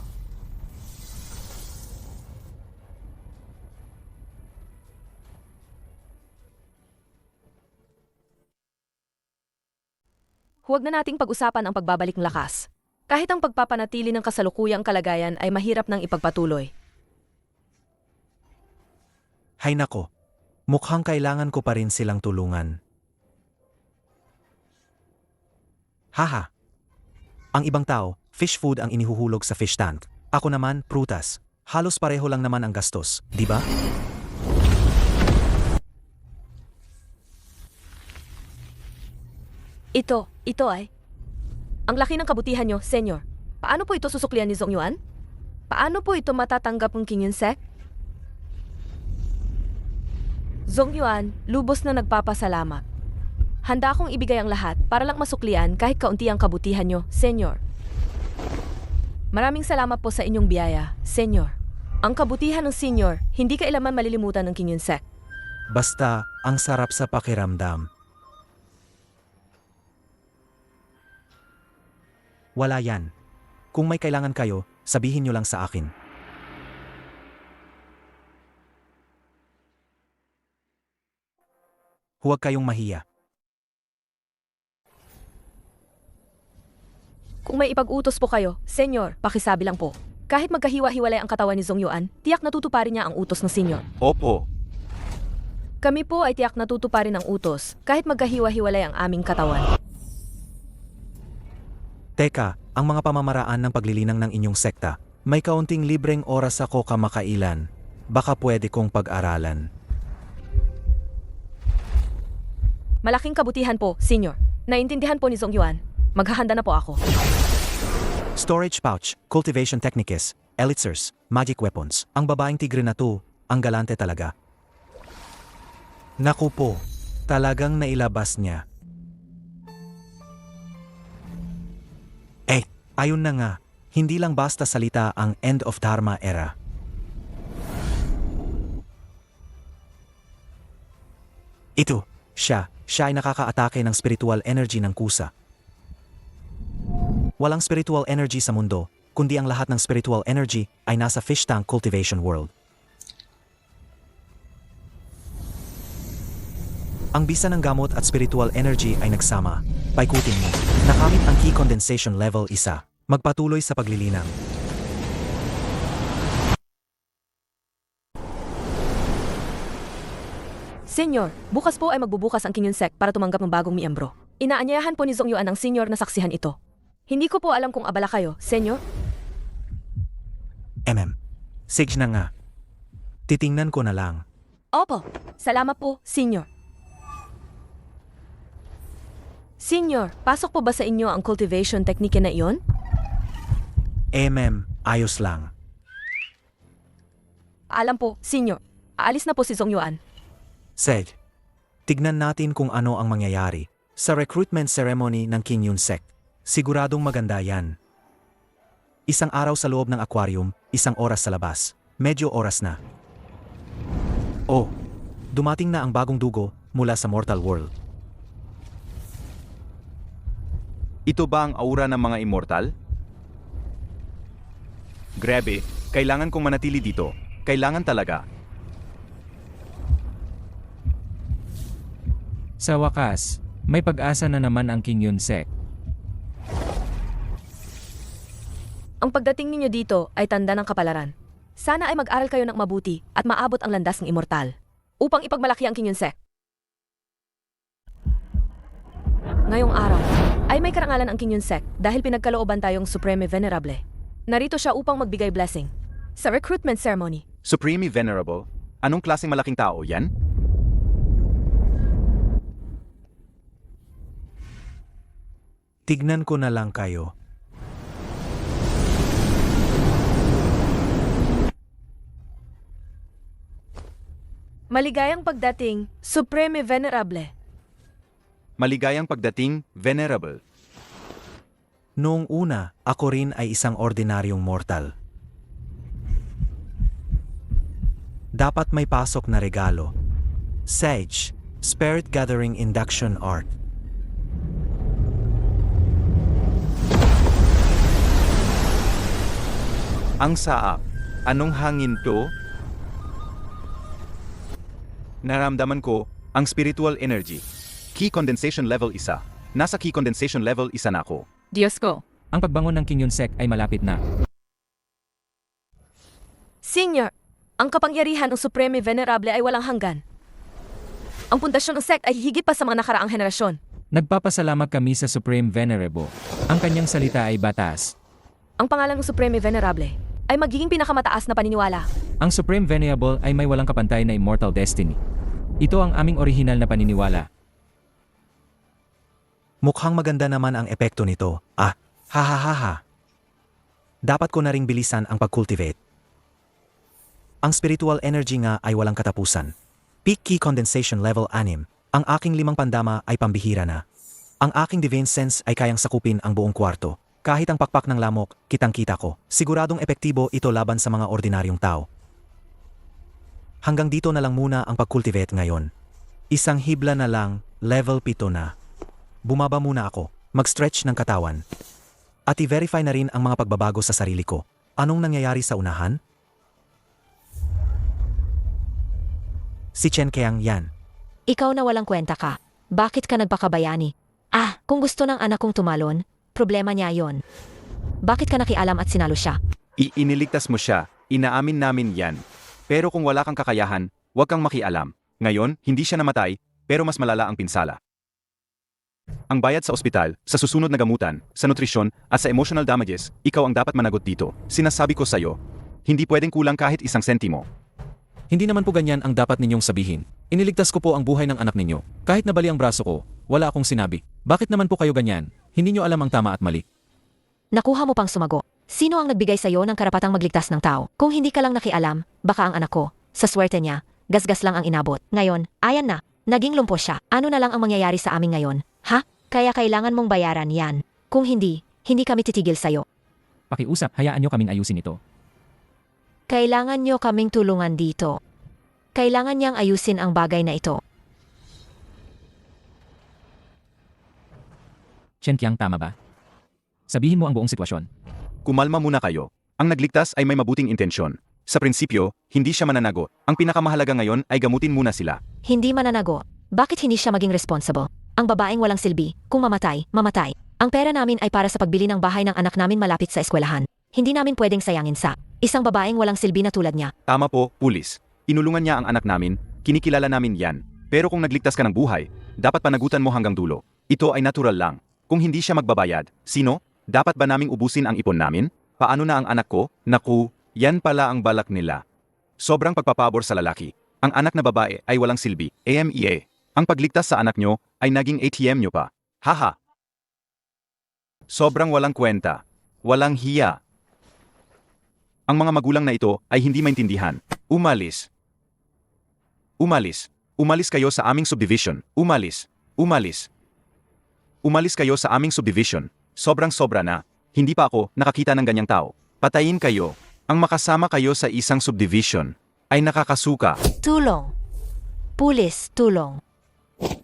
huwag na nating pag-usapan ang pagbabalik ng lakas. Kahit ang pagpapanatili ng kasalukuyang kalagayan ay mahirap nang ipagpatuloy. Hay nako, mukhang kailangan ko pa rin silang tulungan. Haha. Ang ibang tao, fish food ang inihuhulog sa fish tank. Ako naman, prutas. Halos pareho lang naman ang gastos, di ba? Ito ay... Ang laki ng kabutihan nyo, Senyor. Paano po ito susuklian ni Zongyuan? Paano po ito matatanggap ng Kinyon Sect? Zongyuan, lubos na nagpapasalamat. Handa akong ibigay ang lahat para lang masuklian kahit kaunti ang kabutihan nyo, Senyor. Maraming salamat po sa inyong biyaya, Senyor. Ang kabutihan ng senior, hindi kailanman malilimutan ng King Yun Sek. Basta, ang sarap sa pakiramdam. Wala yan. Kung may kailangan kayo, sabihin nyo lang sa akin. Huwag kayong mahiya. Kung may ipag-utos po kayo, senyor, pakisabi lang po. Kahit magkahiwa-hiwalay ang katawan ni Zong Yuan, tiyak natutuparin niya ang utos ng senyor. Opo. Kami po ay tiyak natutuparin ang utos, kahit magkahiwa-hiwalay ang aming katawan. Teka, ang mga pamamaraan ng paglilinang ng inyong sekta, may kaunting libreng oras ako kamakailan. Baka pwede kong pag-aralan. Malaking kabutihan po, senyor. Naintindihan po ni Zong Yuan. Maghahanda na po ako. Storage pouch, cultivation techniques, elixirs, magic weapons. Ang babaeng tigre na to, ang galante talaga. Naku po, talagang nailabas niya. Ayun na nga, hindi lang basta salita ang end of Dharma era. Ito, siya ay nakakaatake ng spiritual energy ng kusa. Walang spiritual energy sa mundo, kundi ang lahat ng spiritual energy ay nasa fish tank cultivation world. Ang bisa ng gamot at spiritual energy ay nagsama. Paikutin mo. Nakamit ang key condensation level 1. Magpatuloy sa paglilinang. Senyor, bukas po ay magbubukas ang King Yun Sek para tumanggap ng bagong miyembro. Inaanyayahan po ni Zong Yuan ang senyor na saksihan ito. Hindi ko po alam kung abala kayo, senyor. Sige na nga. Titingnan ko na lang. Opo, salamat po, senyor. Senyor, pasok po ba sa inyo ang cultivation technique na iyon? Ayos lang. Alam po, senyor. Aalis na po si Zong Yuan. Sige. Tignan natin kung ano ang mangyayari sa recruitment ceremony ng King Yun Sek. Siguradong maganda yan. 1 araw sa loob ng aquarium, 1 oras sa labas. Medyo oras na. Oh, dumating na ang bagong dugo mula sa mortal world. Ito ba ang aura ng mga immortal? Grabe, kailangan kong manatili dito. Kailangan talaga. Sa wakas, may pag-asa na naman ang King Yun Sek. Ang pagdating ninyo dito ay tanda ng kapalaran. Sana ay mag-aral kayo ng mabuti at maabot ang landas ng immortal upang ipagmalaki ang King Yun Sek. Ngayong araw ay may karangalan ang King Yun Sek dahil pinagkalooban tayong Supreme Venerable. Narito siya upang magbigay blessing sa recruitment ceremony. Supreme Venerable? Anong klaseng malaking tao yan? Tignan ko na lang kayo. Maligayang pagdating, Supreme Venerable. Maligayang pagdating, Venerable. Noong una, ako rin ay isang ordinaryong mortal. Dapat may pasok na regalo. Sage, Spirit Gathering Induction Art. Ang saap. Anong hangin to? Naramdaman ko ang spiritual energy. Key condensation level 1. Nasa key condensation level 1 na ako. Diyos ko. Ang pagbangon ng King Yun Sek ay malapit na. Senior, ang kapangyarihan ng Supreme Venerable ay walang hanggan. Ang pundasyon ng sect ay higit pa sa mga nakaraang henerasyon. Nagpapasalamat kami sa Supreme Venerable. Ang kanyang salita ay batas. Ang pangalan ng Supreme Venerable ay magiging pinakamataas na paniniwala. Ang Supreme Venerable ay may walang kapantay na immortal destiny. Ito ang aming orihinal na paniniwala. Mukhang maganda naman ang epekto nito. Hahaha. Dapat ko na ring bilisan ang pag-cultivate. Ang spiritual energy nga ay walang katapusan. Peak key condensation level 6. Ang aking 5 pandama ay pambihira na. Ang aking divine sense ay kayang sakupin ang buong kwarto. Kahit ang pakpak ng lamok, kitang-kita ko. Siguradong epektibo ito laban sa mga ordinaryong tao. Hanggang dito na lang muna ang pag-cultivate ngayon. Isang hibla na lang, level 7 na. Bumaba muna ako, mag-stretch ng katawan. At i-verify na rin ang mga pagbabago sa sarili ko. Anong nangyayari sa unahan? Si Chen Keang yan. Ikaw na walang kwenta ka. Bakit ka nagpakabayani? Kung gusto ng anak kong tumalon, problema niya yon. Bakit ka nakialam at sinalo siya? Iniligtas mo siya, inaamin namin yan. Pero kung wala kang kakayahan, huwag kang makialam. Ngayon, hindi siya namatay, pero mas malala ang pinsala. Ang bayad sa ospital, sa susunod na gamutan, sa nutrisyon, at sa emotional damages, ikaw ang dapat managot dito. Sinasabi ko sa'yo, hindi pwedeng kulang kahit 1 sentimo. Hindi naman po ganyan ang dapat ninyong sabihin. Iniligtas ko po ang buhay ng anak ninyo. Kahit nabali ang braso ko, wala akong sinabi. Bakit naman po kayo ganyan? Hindi nyo alam ang tama at mali. Nakuha mo pang sumagot. Sino ang nagbigay sa'yo ng karapatang magligtas ng tao? Kung hindi ka lang nakialam, baka ang anak ko, sa swerte niya, gasgas lang ang inabot. Ngayon, ayan na, naging lumpo siya. Ano na lang ang mangyayari sa amin ngayon? Kaya kailangan mong bayaran yan. Kung hindi, hindi kami titigil sa'yo. Pakiusap, hayaan nyo kaming ayusin ito. Kailangan nyo kaming tulungan dito. Kailangan niyang ayusin ang bagay na ito. Chen Qiang, tama ba? Sabihin mo ang buong sitwasyon. Kumalma muna kayo. Ang nagligtas ay may mabuting intensyon. Sa prinsipyo, hindi siya mananagot. Ang pinakamahalaga ngayon ay gamutin muna sila. Hindi mananago. Bakit hindi siya maging responsible? Ang babaeng walang silbi, kung mamatay, mamatay. Ang pera namin ay para sa pagbili ng bahay ng anak namin malapit sa eskwelahan. Hindi namin pwedeng sayangin sa isang babaeng walang silbi na tulad niya. Tama po, pulis. Inulungan niya ang anak namin, kinikilala namin yan. Pero kung nagligtas ka ng buhay, dapat panagutan mo hanggang dulo. Ito ay natural lang. Kung hindi siya magbabayad, sino? Dapat ba naming ubusin ang ipon namin? Paano na ang anak ko? Naku, yan pala ang balak nila. Sobrang pagpapabor sa lalaki. Ang anak na babae ay walang silbi, AMEA. Ang pagligtas sa anak nyo ay naging ATM nyo pa. Haha. Sobrang walang kwenta. Walang hiya. Ang mga magulang na ito ay hindi maintindihan. Umalis. Umalis. Umalis kayo sa aming subdivision. Umalis. Umalis. Umalis kayo sa aming subdivision. Sobrang sobra na. Hindi pa ako nakakita ng ganyang tao. Patayin kayo. Ang makasama kayo sa isang subdivision ay nakakasuka. Tulong. Pulis, tulong.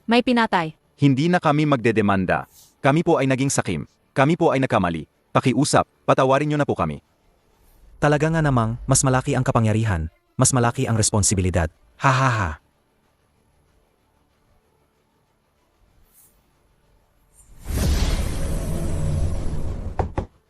May pinatay. Hindi na kami magdedemanda. Kami po ay naging sakim. Kami po ay nagkamali. Pakiusap, patawarin niyo na po kami. Talaga nga namang, mas malaki ang kapangyarihan, mas malaki ang responsibilidad. Ha.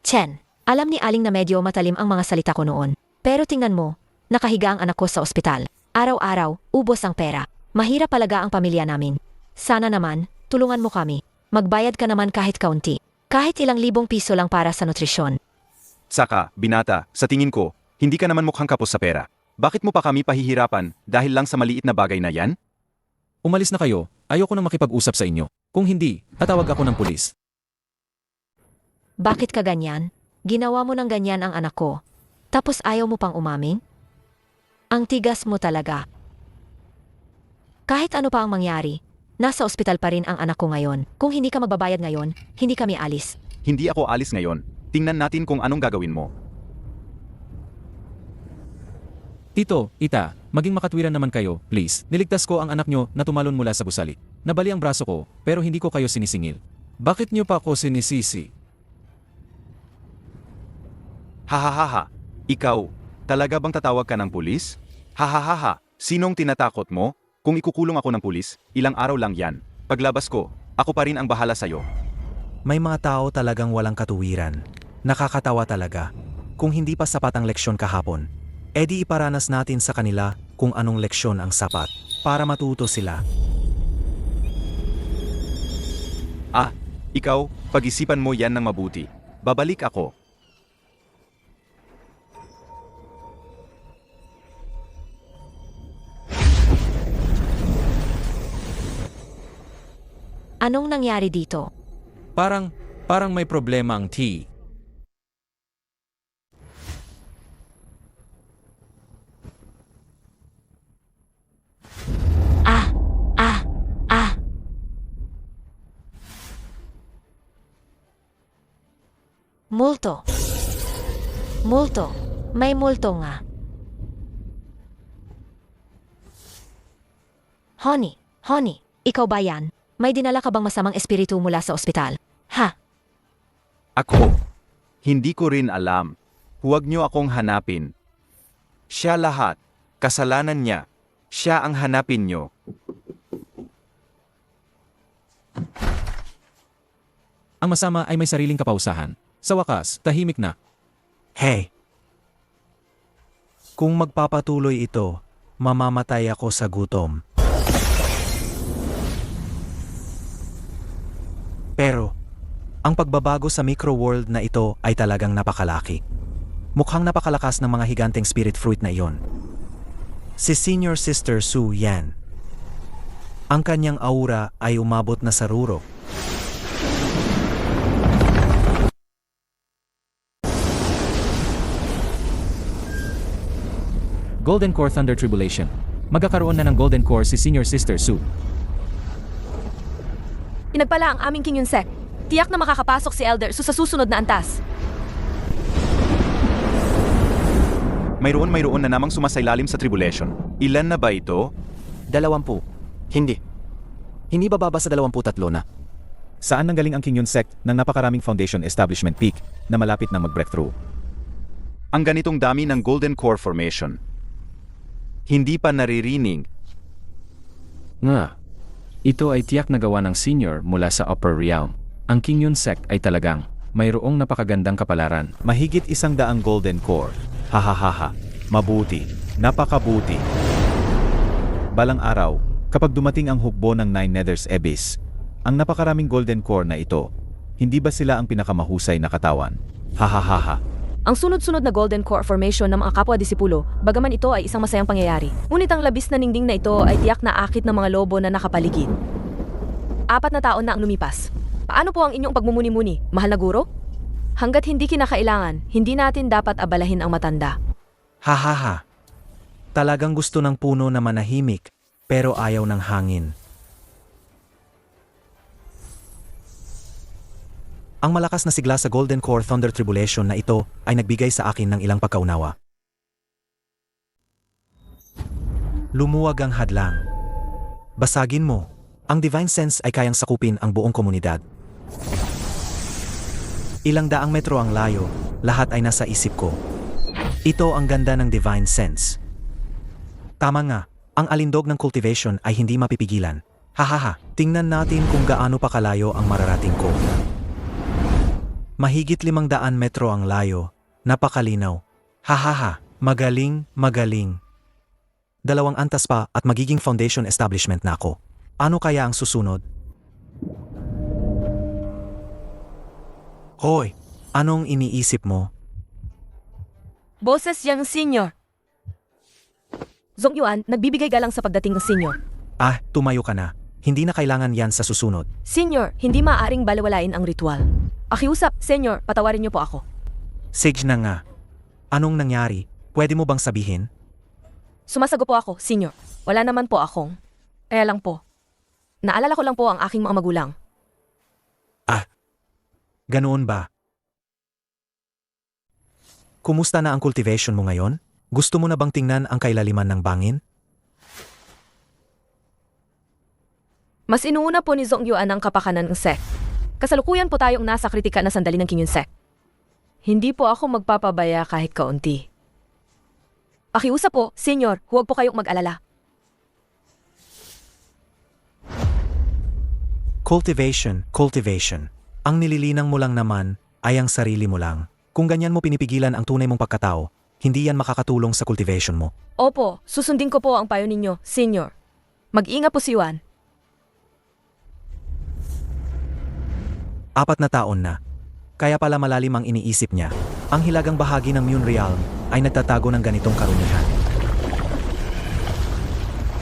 Chen, alam ni Aling na medyo matalim ang mga salita ko noon. Pero tingnan mo, nakahiga ang anak ko sa ospital. Araw-araw, ubos ang pera. Mahirap palaga ang pamilya namin. Sana naman, tulungan mo kami. Magbayad ka naman kahit kaunti. Kahit ilang libong piso lang para sa nutrisyon. Saka, binata, sa tingin ko, hindi ka naman mukhang kapos sa pera. Bakit mo pa kami pahihirapan dahil lang sa maliit na bagay na yan? Umalis na kayo, ayoko nang makipag-usap sa inyo. Kung hindi, tatawag ako ng pulis. Bakit ka ganyan? Ginawa mo ng ganyan ang anak ko. Tapos ayaw mo pang umamin? Ang tigas mo talaga. Kahit ano pa ang mangyari, nasa ospital pa rin ang anak ko ngayon. Kung hindi ka magbabayad ngayon, hindi kami alis. Hindi ako alis ngayon. Tingnan natin kung anong gagawin mo. Tito, Ita, maging makatwiran naman kayo, please. Niligtas ko ang anak nyo na tumalon mula sa gusali. Nabali ang braso ko, pero hindi ko kayo sinisingil. Bakit nyo pa ako sinisisi? Hahaha. Ikaw, talaga bang tatawag ka ng pulis? Hahaha. Sinong tinatakot mo? Kung ikukulong ako ng pulis, ilang araw lang yan. Paglabas ko, ako pa rin ang bahala sa'yo. May mga tao talagang walang katuwiran. Nakakatawa talaga. Kung hindi pa sapat ang leksyon kahapon, edi iparanas natin sa kanila kung anong leksyon ang sapat para matuto sila. Ikaw, pag-isipan mo yan ng mabuti. Babalik ako. Anong nangyari dito? Parang may problema ang T. Multo. Multo. May multo nga. Honey, ikaw ba yan? May dinala ka bang masamang espiritu mula sa ospital? Ha? Ako. Hindi ko rin alam. Huwag niyo akong hanapin. Siya lahat. Kasalanan niya. Siya ang hanapin niyo. Ang masama ay may sariling kapausahan. Sa wakas, tahimik na. Hey! Kung magpapatuloy ito, mamamatay ako sa gutom. Pero, ang pagbabago sa micro-world na ito ay talagang napakalaki. Mukhang napakalakas ng mga higanteng spirit fruit na iyon. Si Senior Sister Su Yan. Ang kanyang aura ay umabot na sa ruro. Golden Core Thunder Tribulation. Magkakaroon na ng Golden Core si Senior Sister Su. Pinagpala ang aming King Yunsek. Tiyak na makakapasok si Elder Su sa susunod na antas. Mayroon na namang sumasailalim sa tribulation. Ilan na ba ito? 20. Hindi. Hindi bababa sa 23 na. Saan nanggaling ang Kinyon Sect ng napakaraming Foundation Establishment Peak na malapit na mag-breakthrough? Ang ganitong dami ng Golden Core Formation. Hindi pa naririnig. Nga. Ito ay tiyak na gawa ng senior mula sa Upper Realm. Ang Kinyon Sect ay talagang mayroong napakagandang kapalaran. Mahigit 100 Golden Core. Hahaha. Mabuti. Napakabuti. Balang araw, kapag dumating ang hukbo ng Nine Nethers Abyss, ang napakaraming Golden Core na ito, hindi ba sila ang pinakamahusay na katawan? Hahaha. Ang sunod-sunod na Golden Core Formation ng mga kapwa-disipulo, bagaman ito ay isang masayang pangyayari. Ngunit ang labis na ningding na ito ay tiyak na akit ng mga lobo na nakapaligid. 4 na taon na ang lumipas. Paano po ang inyong pagmumuni-muni, mahal na guro? Hanggat hindi kinakailangan, hindi natin dapat abalahin ang matanda. Hahaha. Talagang gusto ng puno na manahimik, pero ayaw ng hangin. Ang malakas na sigla sa Golden Core Thunder Tribulation na ito ay nagbigay sa akin ng ilang pagkaunawa. Lumuwag ang hadlang. Basagin mo. Ang Divine Sense ay kayang sakupin ang buong komunidad. Ilang daang metro ang layo, lahat ay nasa isip ko. Ito ang ganda ng Divine Sense. Tama nga, ang alindog ng cultivation ay hindi mapipigilan. Hahaha, tingnan natin kung gaano pa kalayo ang mararating ko. Mahigit 500 metro ang layo, napakalinaw. Hahaha, magaling, magaling. 2 antas pa at magiging foundation establishment na ako. Ano kaya ang susunod? Hoy, anong iniisip mo? Boses yang senior. Zong Yuan, nagbibigay galang sa pagdating ng senior. Ah, tumayo ka na. Hindi na kailangan yan sa susunod. Senior, hindi maaaring balewalain ang ritual. Akiusap, Senior, patawarin niyo po ako. Sage na nga. Anong nangyari? Pwede mo bang sabihin? Sumasagot po ako, Senior. Wala naman po akong. Kaya lang po. Naalala ko lang po ang aking mga magulang. Ah, ganoon ba? Kumusta na ang cultivation mo ngayon? Gusto mo na bang tingnan ang kailaliman ng bangin? Mas inuuna po ni Zong Yuan ang kapakanan ng sect. Kasalukuyan po tayong nasa kritika na sandali ng King Yunsek. Hindi po ako magpapabaya kahit kaunti. Pakiusap po, Senior, huwag po kayong mag-alala. Cultivation. Ang nililinang mo lang naman ay ang sarili mo lang. Kung ganyan mo pinipigilan ang tunay mong pagkatao, hindi yan makakatulong sa cultivation mo. Opo, susundin ko po ang payo ninyo, Senior. Mag-ingat po si Yuan. 4 na taon na. Kaya pala malalim ang iniisip niya. Ang hilagang bahagi ng Mune Realm ay nagtatago ng ganitong karunihan.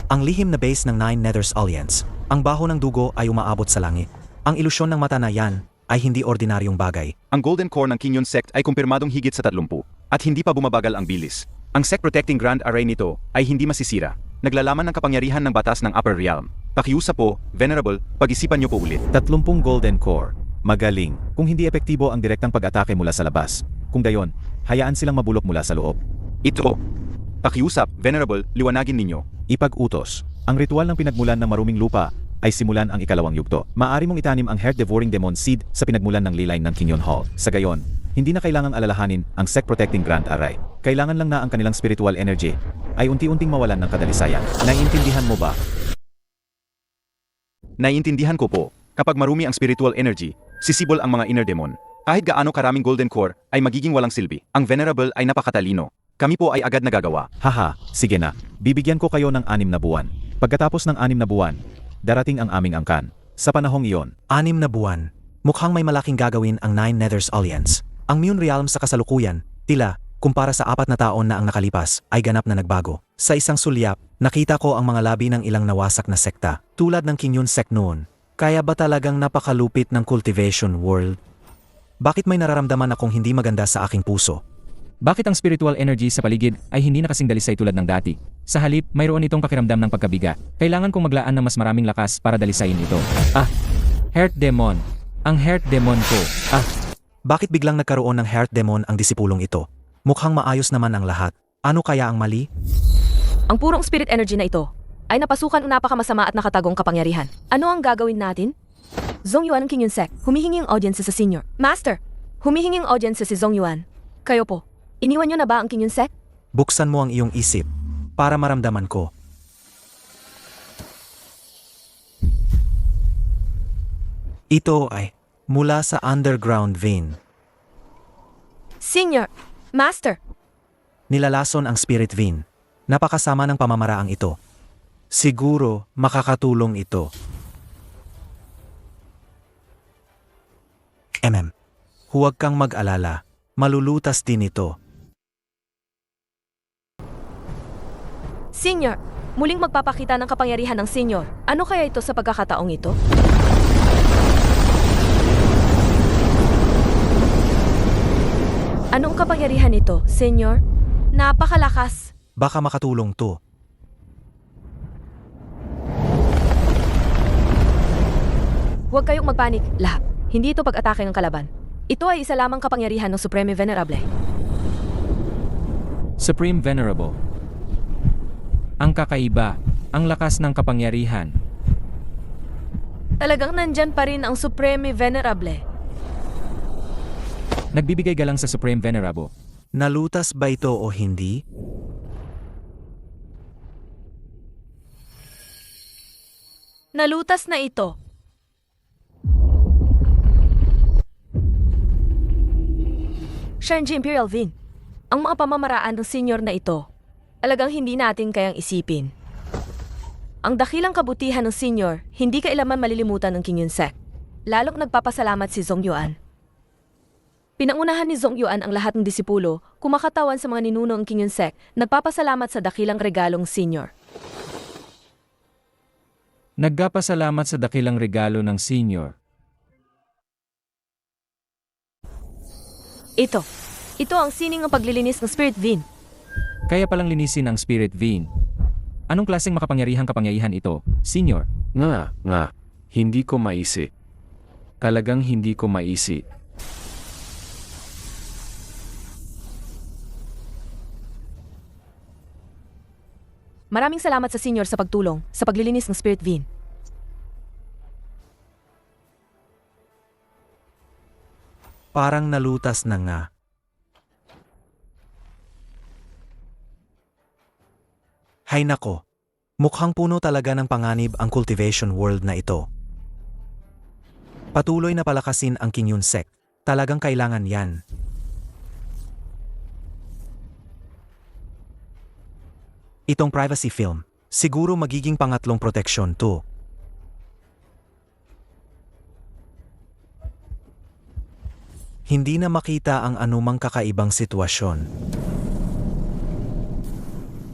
Ang lihim na base ng Nine Nethers Alliance, ang baho ng dugo ay umaabot sa langit. Ang ilusyon ng mata na yan ay hindi ordinaryong bagay. Ang Golden Core ng Kinyon Sect ay kumpirmadong higit sa 30 at hindi pa bumabagal ang bilis. Ang Sect Protecting Grand Array nito ay hindi masisira. Naglalaman ng kapangyarihan ng batas ng Upper Realm. Pakiusap po, Venerable, pag-isipan niyo po ulit. 30 Golden Core. Magaling. Kung hindi epektibo ang direktang pag-atake mula sa labas. Kung gayon, hayaan silang mabulok mula sa loob. Ito. Pakiusap, Venerable, liwanagin ninyo. Ipag-utos. Ang ritual ng pinagmulan ng maruming lupa ay simulan ang ikalawang yugto. Maaari mong itanim ang Heart-Devouring Demon Seed sa pinagmulan ng lilay ng Kinyon Hall. Sa gayon, hindi na kailangang alalahanin ang Sect Protecting Grand Array. Kailangan lang na ang kanilang spiritual energy ay unti-unting mawalan ng kadalisayan. Naiintindihan mo ba? Naiintindihan ko po, kapag marumi ang spiritual energy, sisibol ang mga inner demon. Kahit gaano karaming golden core ay magiging walang silbi. Ang Venerable ay napakatalino. Kami po ay agad nagagawa. Haha, sige na. Bibigyan ko kayo ng 6 na buwan. Pagkatapos ng 6 na buwan, darating ang aming angkan. Sa panahong iyon, 6 na buwan. Mukhang may malaking gagawin ang Nine Nethers Alliance. Ang Mune Realm sa kasalukuyan, tila, kumpara sa 4 na taon na ang nakalipas, ay ganap na nagbago. Sa isang sulyap, nakita ko ang mga labi ng ilang nawasak na sekta, tulad ng Kinyon Sect noon. Kaya ba talagang napakalupit ng cultivation world? Bakit may nararamdaman akong hindi maganda sa aking puso? Bakit ang spiritual energy sa paligid ay hindi na kasing dalisay tulad ng dati? Sa halip, mayroon itong pakiramdam ng pagkabiga. Kailangan kong maglaan ng mas maraming lakas para dalisayin ito. Heart Demon. Ang Heart Demon ko. Bakit biglang nagkaroon ng Heart Demon ang disipulong ito? Mukhang maayos naman ang lahat. Ano kaya ang mali? Ang purong spirit energy na ito ay napasukan ng napakamasama at nakatagong kapangyarihan. Ano ang gagawin natin? Zong Yuan ng Kinyon Sect, humihingi ang audience sa senior. Master, humihingi ang audience si Zong Yuan. Kayo po, iniwan nyo na ba ang Kinyon Sect? Buksan mo ang iyong isip para maramdaman ko. Ito ay mula sa underground vein. Senior, Master, Nilalason ang spirit vein. Napakasama ng pamamaraang ito. Siguro makakatulong ito. Huwag kang mag-alala. Malulutas din ito. Senior, muling magpapakita ng kapangyarihan ng senior. Ano kaya ito sa pagkakataong ito? Anong kapangyarihan ito, senior? Napakalakas. Baka makatulong to. Huwag kayong magpanik, lahat. Hindi ito pag-atake ng kalaban. Ito ay isa lamang kapangyarihan ng Supreme Venerable. Supreme Venerable. Ang kakaiba, ang lakas ng kapangyarihan. Talagang nandyan pa rin ang Supreme Venerable. Nagbibigay galang sa Supreme Venerable. Nalutas ba ito o hindi? Nalutas na ito. Shenji Imperial Vein. Ang mga pamamaraan ng senior na ito, talagang hindi natin kayang isipin. Ang dakilang kabutihan ng senior, hindi kailanman malilimutan ng Kinyon Sect. Lalong nagpapasalamat si Zong Yuan. Pinangunahan ni Zong Yuan ang lahat ng disipulo, kumakatawan sa mga ninuno ng Kinyon Sect, nagpapasalamat sa dakilang regalong senior. Nagpapasalamat sa dakilang regalo ng senior. Ito ang sining ng paglilinis ng Spirit Vein. Kaya palang linisin ang Spirit Vein. Anong klaseng makapangyarihang kapangyarihan ito, senior? Nga. Hindi ko maisi. Talagang hindi ko maisi. Maraming salamat sa senior sa pagtulong sa paglilinis ng Spirit Vein. Parang nalutas na nga. Hay nako, mukhang puno talaga ng panganib ang cultivation world na ito. Patuloy na palakasin ang Kinyon Sect. Talagang kailangan yan. Itong privacy film, siguro magiging pangatlong proteksyon to. Hindi na makita ang anumang kakaibang sitwasyon.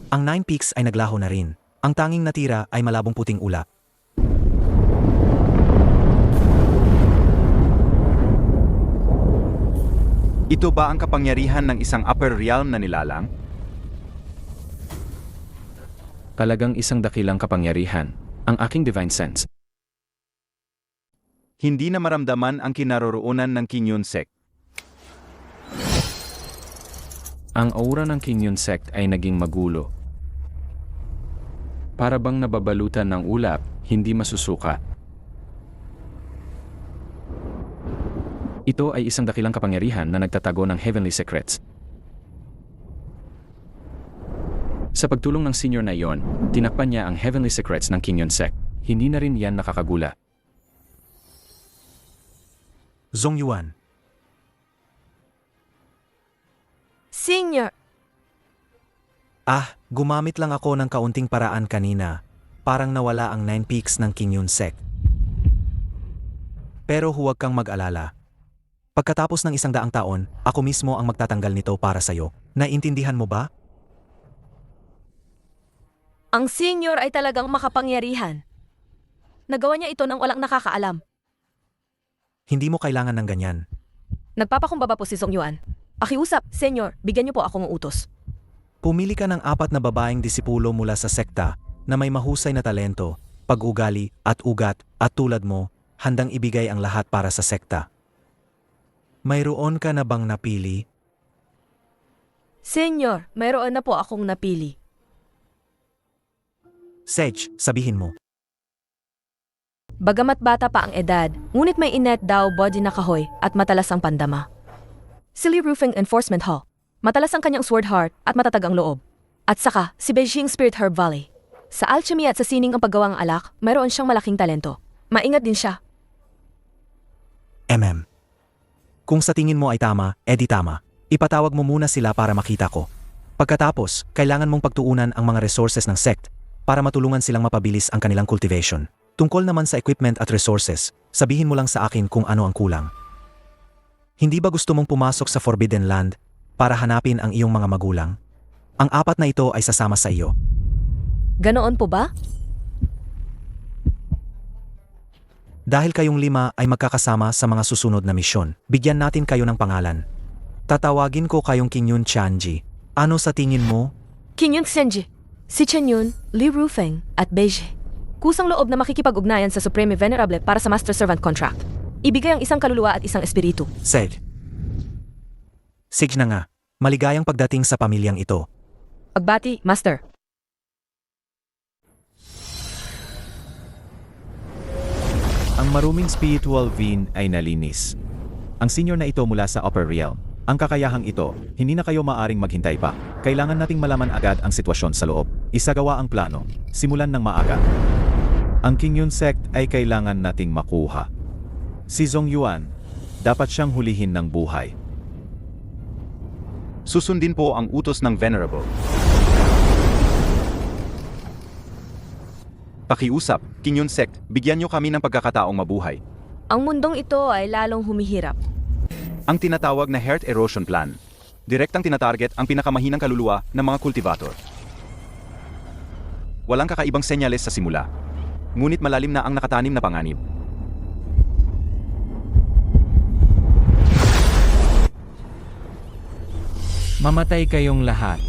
Ang 9 Peaks ay naglaho na rin. Ang tanging natira ay malabong puting ulap. Ito ba ang kapangyarihan ng isang upper realm na nilalang? Talagang isang dakilang kapangyarihan. Ang aking divine sense. hindi na maramdaman ang kinaroroonan ng Kinyon Sect. Ang aura ng Kinyon Sect ay naging magulo. Para bang nababalutan ng ulap, hindi masusuka. Ito ay isang dakilang kapangyarihan na nagtatago ng Heavenly Secrets. Sa pagtulong ng senior na iyon, tinakpan niya ang Heavenly Secrets ng Kinyon Sect. Hindi na rin yan nakakagula. Zongyuan, Senior, gumamit lang ako ng kaunting paraan kanina. Parang nawala ang 9 peaks ng Kinyon Sect. Pero huwag kang mag-alala. Pagkatapos ng 100 taon, ako mismo ang magtatanggal nito para sa'yo. Naintindihan mo ba? ang senior ay talagang makapangyarihan. Nagawa niya ito nang walang nakakaalam. Hindi mo kailangan ng ganyan. Nagpapakumbaba po si Zongyuan. Pakiusap, senior, bigyan niyo po akong utos. Pumili ka ng 4 na babaeng disipulo mula sa sekta na may mahusay na talento, pag-ugali at ugat at tulad mo, handang ibigay ang lahat para sa sekta. Mayroon ka na bang napili? Senior, mayroon na po akong napili. Sage, sabihin mo. Bagamat bata pa ang edad, ngunit may inet daw body na kahoy at matalas ang pandama. Silly Roofing Enforcement Hall. Matalas ang kanyang sword heart at matatag ang loob. At saka, si Beijing Spirit Herb Valley. Sa alchemy at sa sining ang paggawa ng alak, mayroon siyang malaking talento. Maingat din siya. Kung sa tingin mo ay tama, edi tama. Ipatawag mo muna sila para makita ko. Pagkatapos, kailangan mong pagtuunan ang mga resources ng sect para matulungan silang mapabilis ang kanilang cultivation. Tungkol naman sa equipment at resources, sabihin mo lang sa akin kung ano ang kulang. Hindi ba gusto mong pumasok sa Forbidden Land para hanapin ang iyong mga magulang? Ang 4 na ito ay sasama sa iyo. Ganoon po ba? Dahil kayong 5 ay magkakasama sa mga susunod na misyon, bigyan natin kayo ng pangalan. Tatawagin ko kayong Kinyon Chanji. Ano sa tingin mo? Kinyon Senji, si Chenyun, Lee Roofing, at Beijing. Kusang loob na makikipag-ugnayan sa Supreme Venerable para sa Master Servant Contract. Ibigay ang isang kaluluwa at isang espiritu. Sage. Sige na nga, maligayang pagdating sa pamilyang ito. Pagbati, Master. Ang maruming spiritual vein ay nalinis. Ang senior na ito mula sa Upper Realm. Ang kakayahang ito, hindi na kayo maaring maghintay pa. Kailangan nating malaman agad ang sitwasyon sa loob. Isagawa ang plano. Simulan ng maaga. Ang Kinyon Sect ay kailangan nating makuha. Si Zongyuan, dapat siyang hulihin ng buhay. Susundin po ang utos ng Venerable. Pakiusap, Kinyon Sect, bigyan niyo kami ng pagkakataong mabuhay. Ang mundong ito ay lalong humihirap. Ang tinatawag na Heart Erosion Plan. Direktang tinatarget ang pinakamahinang kaluluwa ng mga kultivator. Walang kakaibang senyales sa simula. Ngunit malalim na ang nakatanim na panganib. Mamatay kayong lahat.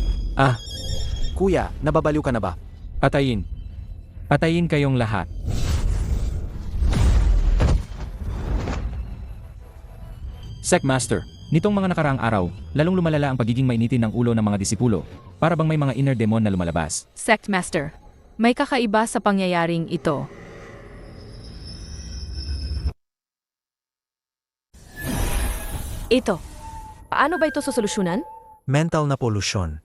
Kuya, nababaliw ka na ba? Patayin. Patayin kayong lahat. Secmaster, nitong mga nakaraang araw, lalong lumalala ang pagiging mainitin ng ulo ng mga disipulo, para bang may mga inner demon na lumalabas. Sect Master, may kakaiba sa pangyayaring ito. Ito. Paano ba ito susolusyonan? Mental na polusyon.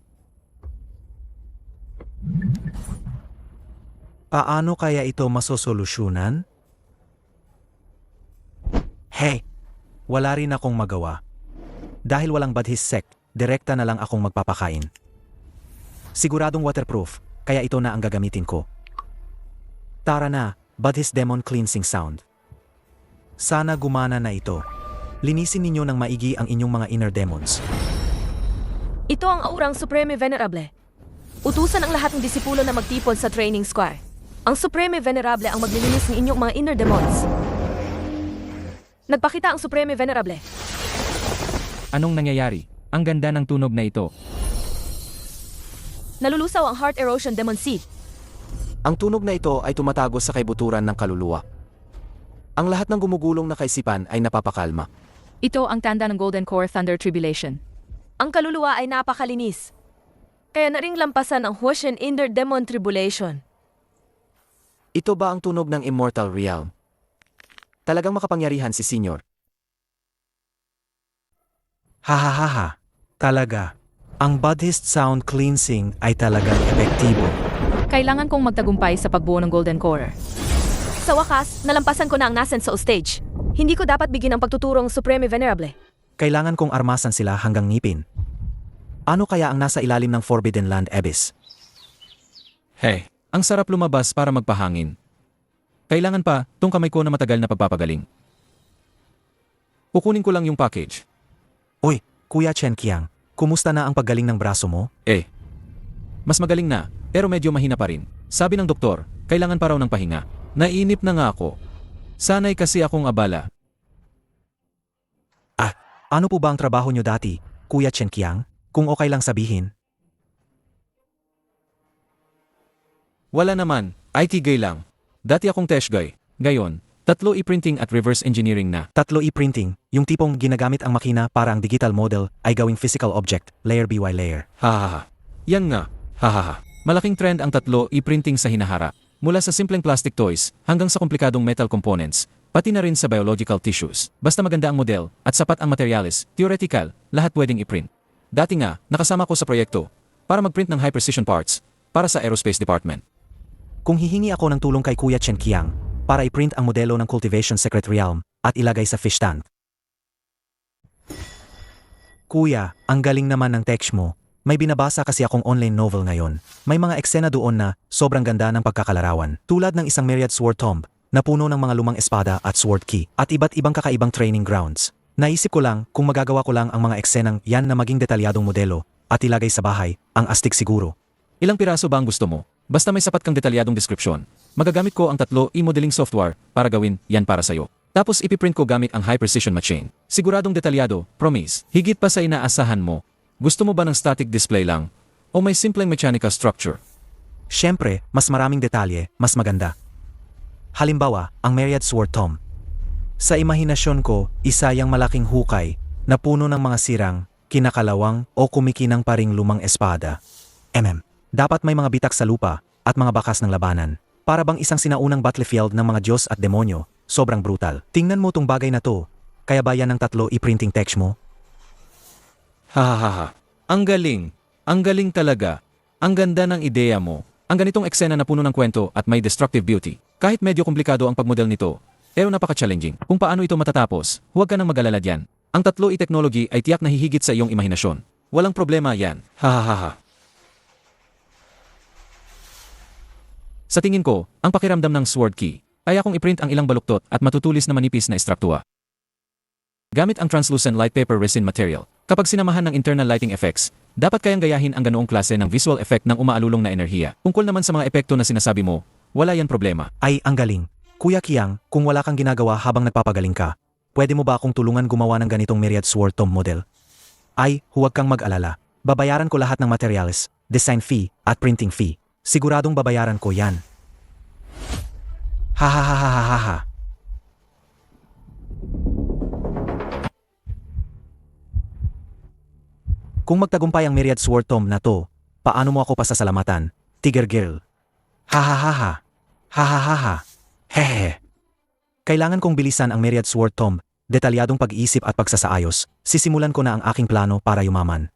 Paano kaya ito masosolusyunan? Hey! Wala rin akong magawa. Dahil walang Badhis Sect, direkta na lang akong magpapakain. Siguradong waterproof, kaya ito na ang gagamitin ko. Tara na, Badhis Demon Cleansing Sound. Sana gumana na ito. Linisin ninyo ng maigi ang inyong mga inner demons. Ito ang aurang Supreme Venerable. Utusan ang lahat ng disipulo na magtipon sa training square. Ang Supreme Venerable ang maglilinis ng inyong mga inner demons. Nagpakita ang Supreme Venerable. Anong nangyayari? Ang ganda ng tunog na ito. Nalulusaw ang Heart Erosion Demon Seed. Ang tunog na ito ay tumatago sa kaibuturan ng kaluluwa. Ang lahat ng gumugulong na kaisipan ay napapakalma. Ito ang tanda ng Golden Core Thunder Tribulation. Ang kaluluwa ay napakalinis. Kaya na ring lampasan ang Hoshin Inder Demon Tribulation. Ito ba ang tunog ng Immortal Realm? Talagang makapangyarihan si Senyor. Hahaha. Talaga. Ang Buddhist sound cleansing ay talagang epektibo. Kailangan kong magtagumpay sa pagbuo ng Golden Core. Sa wakas, nalampasan ko na ang nascent sa stage. Hindi ko dapat bigyan ng pagtuturong Supreme Venerable. Kailangan kong armasan sila hanggang ngipin. Ano kaya ang nasa ilalim ng Forbidden Land Abyss? Hey, ang sarap lumabas para magpahangin. Kailangan pa, tong kamay ko na matagal na pagpapagaling. Kukunin ko lang yung package. Uy, Kuya Chen Qiang, kumusta na ang paggaling ng braso mo? Mas magaling na, pero medyo mahina pa rin. Sabi ng doktor, kailangan pa raw ng pahinga. Naiinip na nga ako. Sanay kasi akong abala. Ano po ba ang trabaho nyo dati, Kuya Chen Qiang? Kung okay lang sabihin. Wala naman, IT guy lang. Dati akong test guy. Gayon, 3 e-printing at reverse engineering na. 3 e-printing, yung tipong ginagamit ang makina para ang digital model ay gawing physical object, layer by layer. Hahaha. Yan nga. Hahaha. Malaking trend ang 3 e-printing sa hinahara. Mula sa simpleng plastic toys hanggang sa komplikadong metal components, pati na rin sa biological tissues. Basta maganda ang model at sapat ang materials, theoretical, lahat pwedeng i-print. Dati nga, nakasama ko sa proyekto para mag-print ng high-precision parts para sa aerospace department. Kung hihingi ako ng tulong kay Kuya Chen Qiang para i-print ang modelo ng Cultivation Secret Realm at ilagay sa fish tank. Kuya, ang galing naman ng text mo. May binabasa kasi akong online novel ngayon. May mga eksena doon na sobrang ganda ng pagkakalarawan. Tulad ng isang Myriad Sword Tomb na puno ng mga lumang espada at sword key at iba't ibang kakaibang training grounds. Naisip ko lang kung magagawa ko lang ang mga eksenang yan na maging detalyadong modelo at ilagay sa bahay, ang astig siguro. Ilang piraso ba ang gusto mo? Basta may sapat kang detalyadong description. Magagamit ko ang 3 e-modeling software para gawin yan para sa'yo. Tapos ipiprint ko gamit ang high-precision machine. Siguradong detalyado, promise. Higit pa sa inaasahan mo. Gusto mo ba ng static display lang? O may simpleng mechanical structure? Siyempre, mas maraming detalye, mas maganda. Halimbawa, ang Myriad Sword Tomb. Sa imahinasyon ko, isa yang malaking hukay na puno ng mga sirang, kinakalawang o kumikinang paring lumang espada. Dapat may mga bitak sa lupa at mga bakas ng labanan. Para bang isang sinaunang battlefield ng mga Diyos at demonyo, sobrang brutal. Tingnan mo tong bagay na to, kaya ba yan ang 3 e-printing text mo? Hahaha. Ang galing. Ang galing talaga. Ang ganda ng ideya mo. Ang ganitong eksena na puno ng kwento at may destructive beauty. Kahit medyo komplikado ang pagmodel nito, pero napaka-challenging. Kung paano ito matatapos, huwag ka nang mag-alala diyan. Ang 3 e-technology ay tiyak na hihigit sa iyong imahinasyon. Walang problema yan. Hahaha. Sa tingin ko, ang pakiramdam ng sword key ay akong i-print ang ilang baluktot at matutulis na manipis na estruktura. Gamit ang translucent light paper resin material. Kapag sinamahan ng internal lighting effects, dapat kayang gayahin ang ganoong klase ng visual effect ng umaalulong na enerhiya. Tungkol naman sa mga epekto na sinasabi mo, wala yan problema. Ay, ang galing. Kuya Qiang, kung wala kang ginagawa habang nagpapagaling ka, pwede mo ba akong tulungan gumawa ng ganitong Myriad Sword Tomb model? Ay, huwag kang mag-alala. Babayaran ko lahat ng materials, design fee, at printing fee. Siguradong babayaran ko yan. Hahaha. Kung magtagumpay ang Myriad Sword Tomb na to, paano mo ako pasasalamatan, Tiger Girl? Hahaha. Hahaha. Hehehe. Kailangan kong bilisan ang Myriad Sword Tomb, detalyadong pag-iisip at pagsasaayos. Sisimulan ko na ang aking plano para yumaman.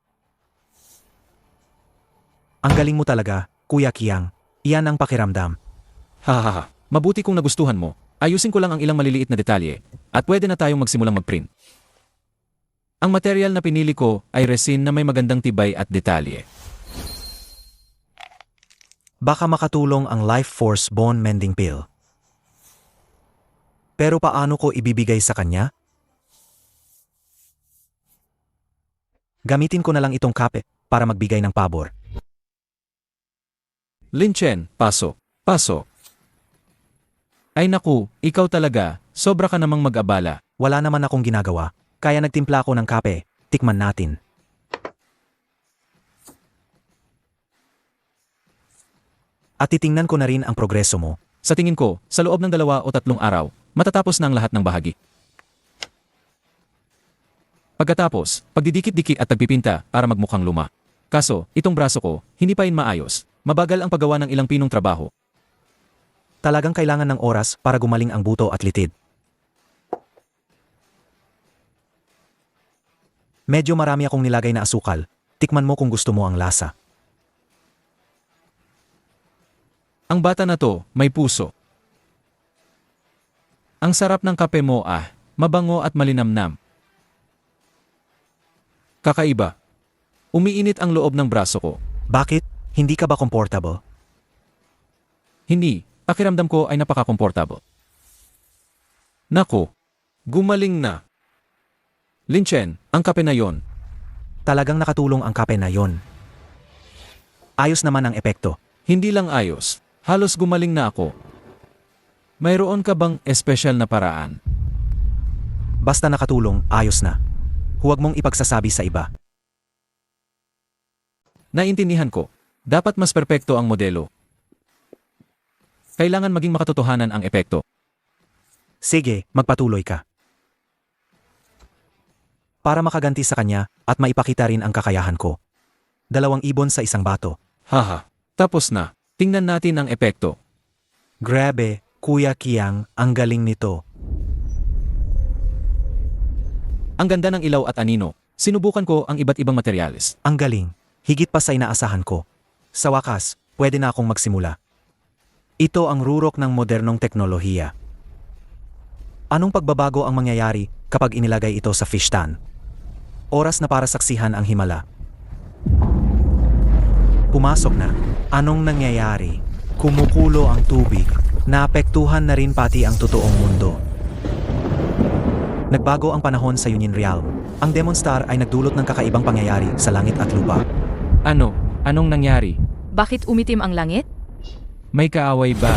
Ang galing mo talaga, Kuya Qiang. Iyan ang pakiramdam. Hahaha. Mabuti kung nagustuhan mo. Ayusin ko lang ang ilang maliliit na detalye at pwede na tayong magsimulang mag-print. Ang material na pinili ko ay resin na may magandang tibay at detalye. Baka makatulong ang Life Force Bone Mending Pill. Pero paano ko ibibigay sa kanya? Gamitin ko na lang itong kape para magbigay ng pabor. Lin Chen, pasok. Pasok. Ay naku, ikaw talaga, sobra ka namang mag-abala. Wala naman akong ginagawa, kaya nagtimpla ako ng kape. Tikman natin. At titingnan ko na rin ang progreso mo. Sa tingin ko, sa loob ng 2 o 3 araw, matatapos na ang lahat ng bahagi. Pagkatapos, pagdidikit-dikit at pagpipinta para magmukhang luma. Kaso, itong braso ko, hindi pa rin maayos. Mabagal ang paggawa ng ilang pinong trabaho. Talagang kailangan ng oras para gumaling ang buto at litid. Medyo marami akong nilagay na asukal. Tikman mo kung gusto mo ang lasa. Ang bata na to, may puso. Ang sarap ng kape mo mabango at malinamnam. Kakaiba. Umiinit ang loob ng braso ko. Bakit? Hindi ka ba comfortable? Hindi, pakiramdam ko ay napaka-comfortable. Nako, gumaling na. Linchen, ang kape na yon. Talagang nakatulong ang kape na yon. Ayos naman ang epekto. Hindi lang ayos, halos gumaling na ako. Mayroon ka bang espesyal na paraan? Basta nakatulong, ayos na. Huwag mong ipagsasabi sa iba. Naintindihan ko, dapat mas perpekto ang modelo. Kailangan maging makatotohanan ang epekto. Sige, magpatuloy ka. Para makaganti sa kanya at maipakita rin ang kakayahan ko. 2 ibon sa isang bato. Haha, tapos na. Tingnan natin ang epekto. Grabe, Kuya Kiang, ang galing nito. Ang ganda ng ilaw at anino. Sinubukan ko ang iba't ibang materyales. Ang galing. Higit pa sa inaasahan ko. Sa wakas, pwede na akong magsimula. Ito ang rurok ng modernong teknolohiya. Anong pagbabago ang mangyayari kapag inilagay ito sa fish tan? Oras na para saksihan ang himala. Pumasok na. Anong nangyayari? Kumukulo ang tubig. Naapektuhan na rin pati ang totoong mundo. Nagbago ang panahon sa Union Realm. Ang Demon Star ay nagdulot ng kakaibang pangyayari sa langit at lupa. Ano? Anong nangyari? Bakit umitim ang langit? May kaaway ba?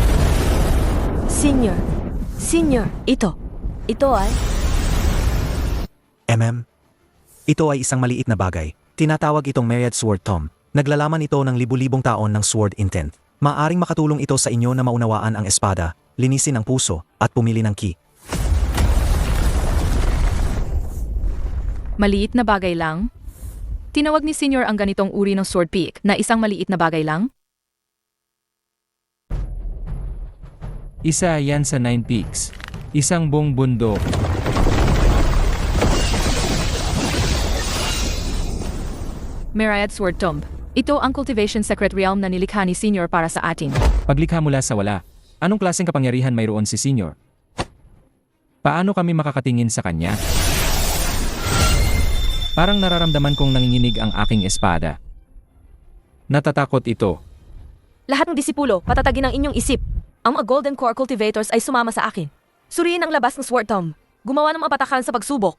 Senior, ito ay... Ito ay isang maliit na bagay. Tinatawag itong Myriad Sword Tome. Naglalaman ito ng libu-libong taon ng sword intent. Maaring makatulong ito sa inyo na maunawaan ang espada, linisin ang puso, at pumili ng key. Maliit na bagay lang? Tinawag ni Senior ang ganitong uri ng sword pick na isang maliit na bagay lang? Isa yan sa 9 peaks. Isang buong bundok. Myriad Sword Tomb. Ito ang cultivation secret realm na nilikha ni Senior para sa atin. Paglikha mula sa wala, anong klaseng kapangyarihan mayroon si Senior? Paano kami makakatingin sa kanya? Parang nararamdaman kong nanginginig ang aking espada. Natatakot ito. Lahat ng disipulo, patatagin ang inyong isip. Ang mga Golden Core Cultivators ay sumama sa akin. Suriin ang labas ng Sword Tomb. Gumawa ng mapatakan sa pagsubok.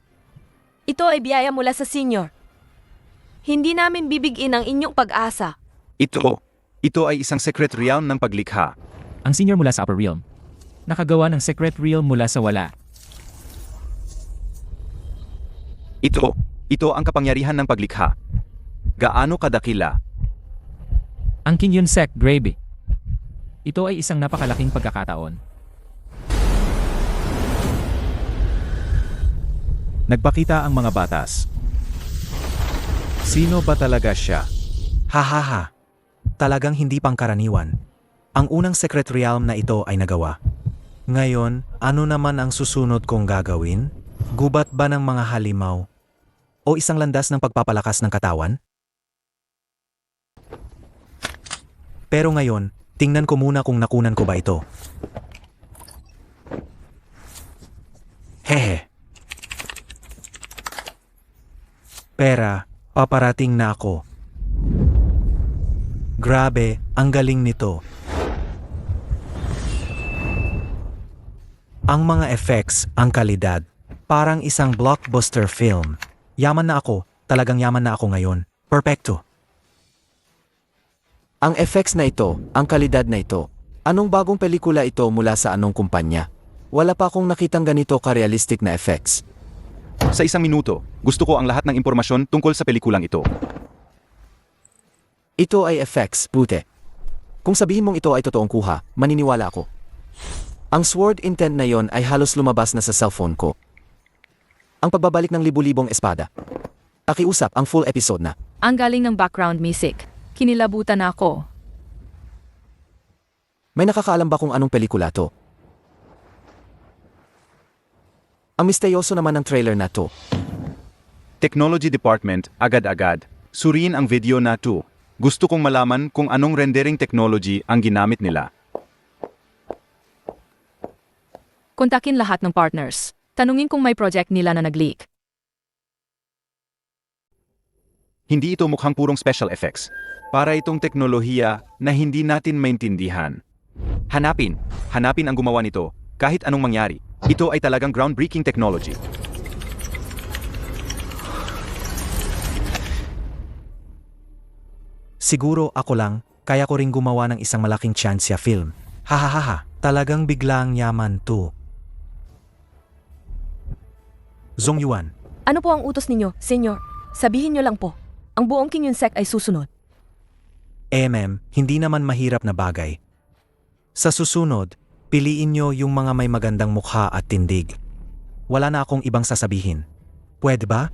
Ito ay biyaya mula sa Senior. Hindi namin bibigin ang inyong pag-asa. Ito ay isang secret realm ng paglikha. Ang Senior mula sa Upper Realm. Nakagawa ng secret realm mula sa wala. Ito ang kapangyarihan ng paglikha. Gaano kadakila? Ang Kinyon Sect Gravy. Ito ay isang napakalaking pagkakataon. Nagpakita ang mga batas. Sino ba talaga siya? Hahaha. Talagang hindi pangkaraniwan. Ang unang secret realm na ito ay nagawa. Ngayon, ano naman ang susunod kong gagawin? Gubat ba ng mga halimaw? O isang landas ng pagpapalakas ng katawan? Pero ngayon, tingnan ko muna kung nakunan ko ba ito. Hehe. Pera, paparating na ako. Grabe, ang galing nito. Ang mga effects, ang kalidad, parang isang blockbuster film. Yaman na ako, talagang yaman na ako ngayon. Perfecto. Ang effects na ito, ang kalidad na ito. Anong bagong pelikula ito mula sa anong kumpanya? Wala pa akong nakitang ganito ka-realistic na effects. Sa 1 minuto, gusto ko ang lahat ng impormasyon tungkol sa pelikulang ito. Ito ay effects, pute. Kung sabihin mong ito ay totoong kuha, maniniwala ako. Ang sword intent na yon ay halos lumabas na sa cellphone ko. Ang pagbabalik ng libu-libong espada. Pakiusap ang full episode na. Ang galing ng background music. Kinilabutan ako. May nakakaalam ba kung anong pelikula to? Ang misteryoso naman ng trailer na to. Technology Department, agad-agad. Suriin ang video na to. Gusto kong malaman kung anong rendering technology ang ginamit nila. Kontakin lahat ng partners. Tanungin kung may project nila na nag-leak. Hindi ito mukhang purong special effects. Para itong teknolohiya na hindi natin maintindihan. Hanapin ang gumawa nito, kahit anong mangyari. Ito ay talagang groundbreaking technology. Siguro ako lang, kaya ko ring gumawa ng isang malaking Chansya film. Hahaha, talagang biglang yaman to. Zong Yuan, Ano po ang utos ninyo, senyor? Sabihin nyo lang po. Ang buong King Yun Sect ay susunod. hindi naman mahirap na bagay. Sa susunod, piliin nyo yung mga may magandang mukha at tindig. Wala na akong ibang sasabihin. Pwede ba?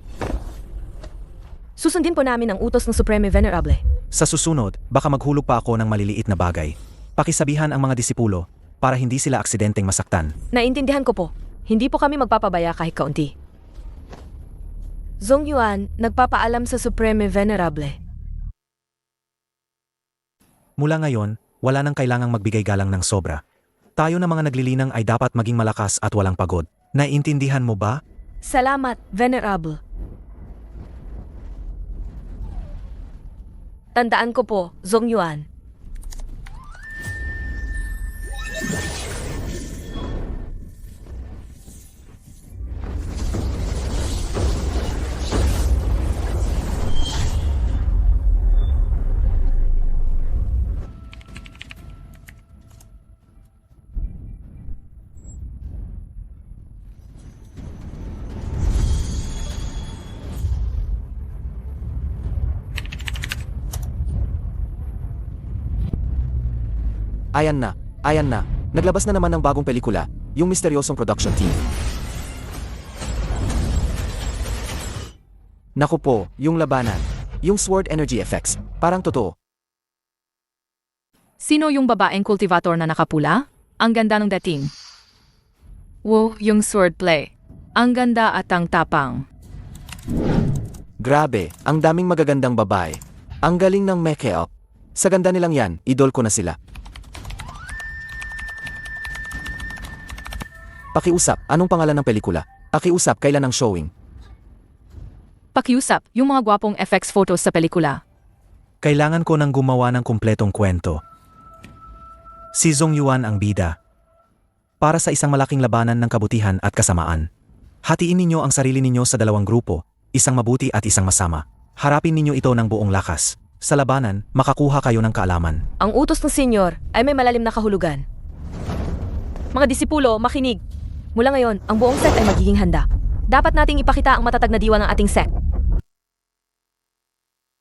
Susundin po namin ang utos ng Supreme Venerable. Sa susunod, baka maghulog pa ako ng maliliit na bagay. Pakisabihan ang mga disipulo para hindi sila aksidenteng masaktan. Naintindihan ko po. Hindi po kami magpapabaya kahit kaunti. Zong Yuan, nagpapaalam sa Supreme Venerable. Mula ngayon, wala nang kailangang magbigay galang ng sobra. Tayo na mga naglilinang ay dapat maging malakas at walang pagod. Naiintindihan mo ba? Salamat, Venerable. Tandaan ko po, Zong Yuan. Ayan na. Naglabas na naman ng bagong pelikula, yung misteryosong production team. Naku po, yung labanan. Yung sword energy effects, parang totoo. Sino yung babaeng cultivator na nakapula? Ang ganda ng dating. Wow, yung swordplay. Ang ganda at ang tapang. Grabe, ang daming magagandang babae. Ang galing ng make-up. Sa ganda nilang yan, idol ko na sila. Pakiusap, anong pangalan ng pelikula? Pakiusap, kailan ang showing? Pakiusap, yung mga gwapong FX photos sa pelikula. Kailangan ko nang gumawa ng kumpletong kwento. Si Zong Yuan ang bida. Para sa isang malaking labanan ng kabutihan at kasamaan. Hatiin ninyo ang sarili ninyo sa dalawang grupo, isang mabuti at isang masama. Harapin ninyo ito ng buong lakas. Sa labanan, makakuha kayo ng kaalaman. Ang utos ng senyor ay may malalim na kahulugan. Mga disipulo, makinig. Mula ngayon, ang buong sect ay magiging handa. Dapat nating ipakita ang matatag na diwa ng ating sect.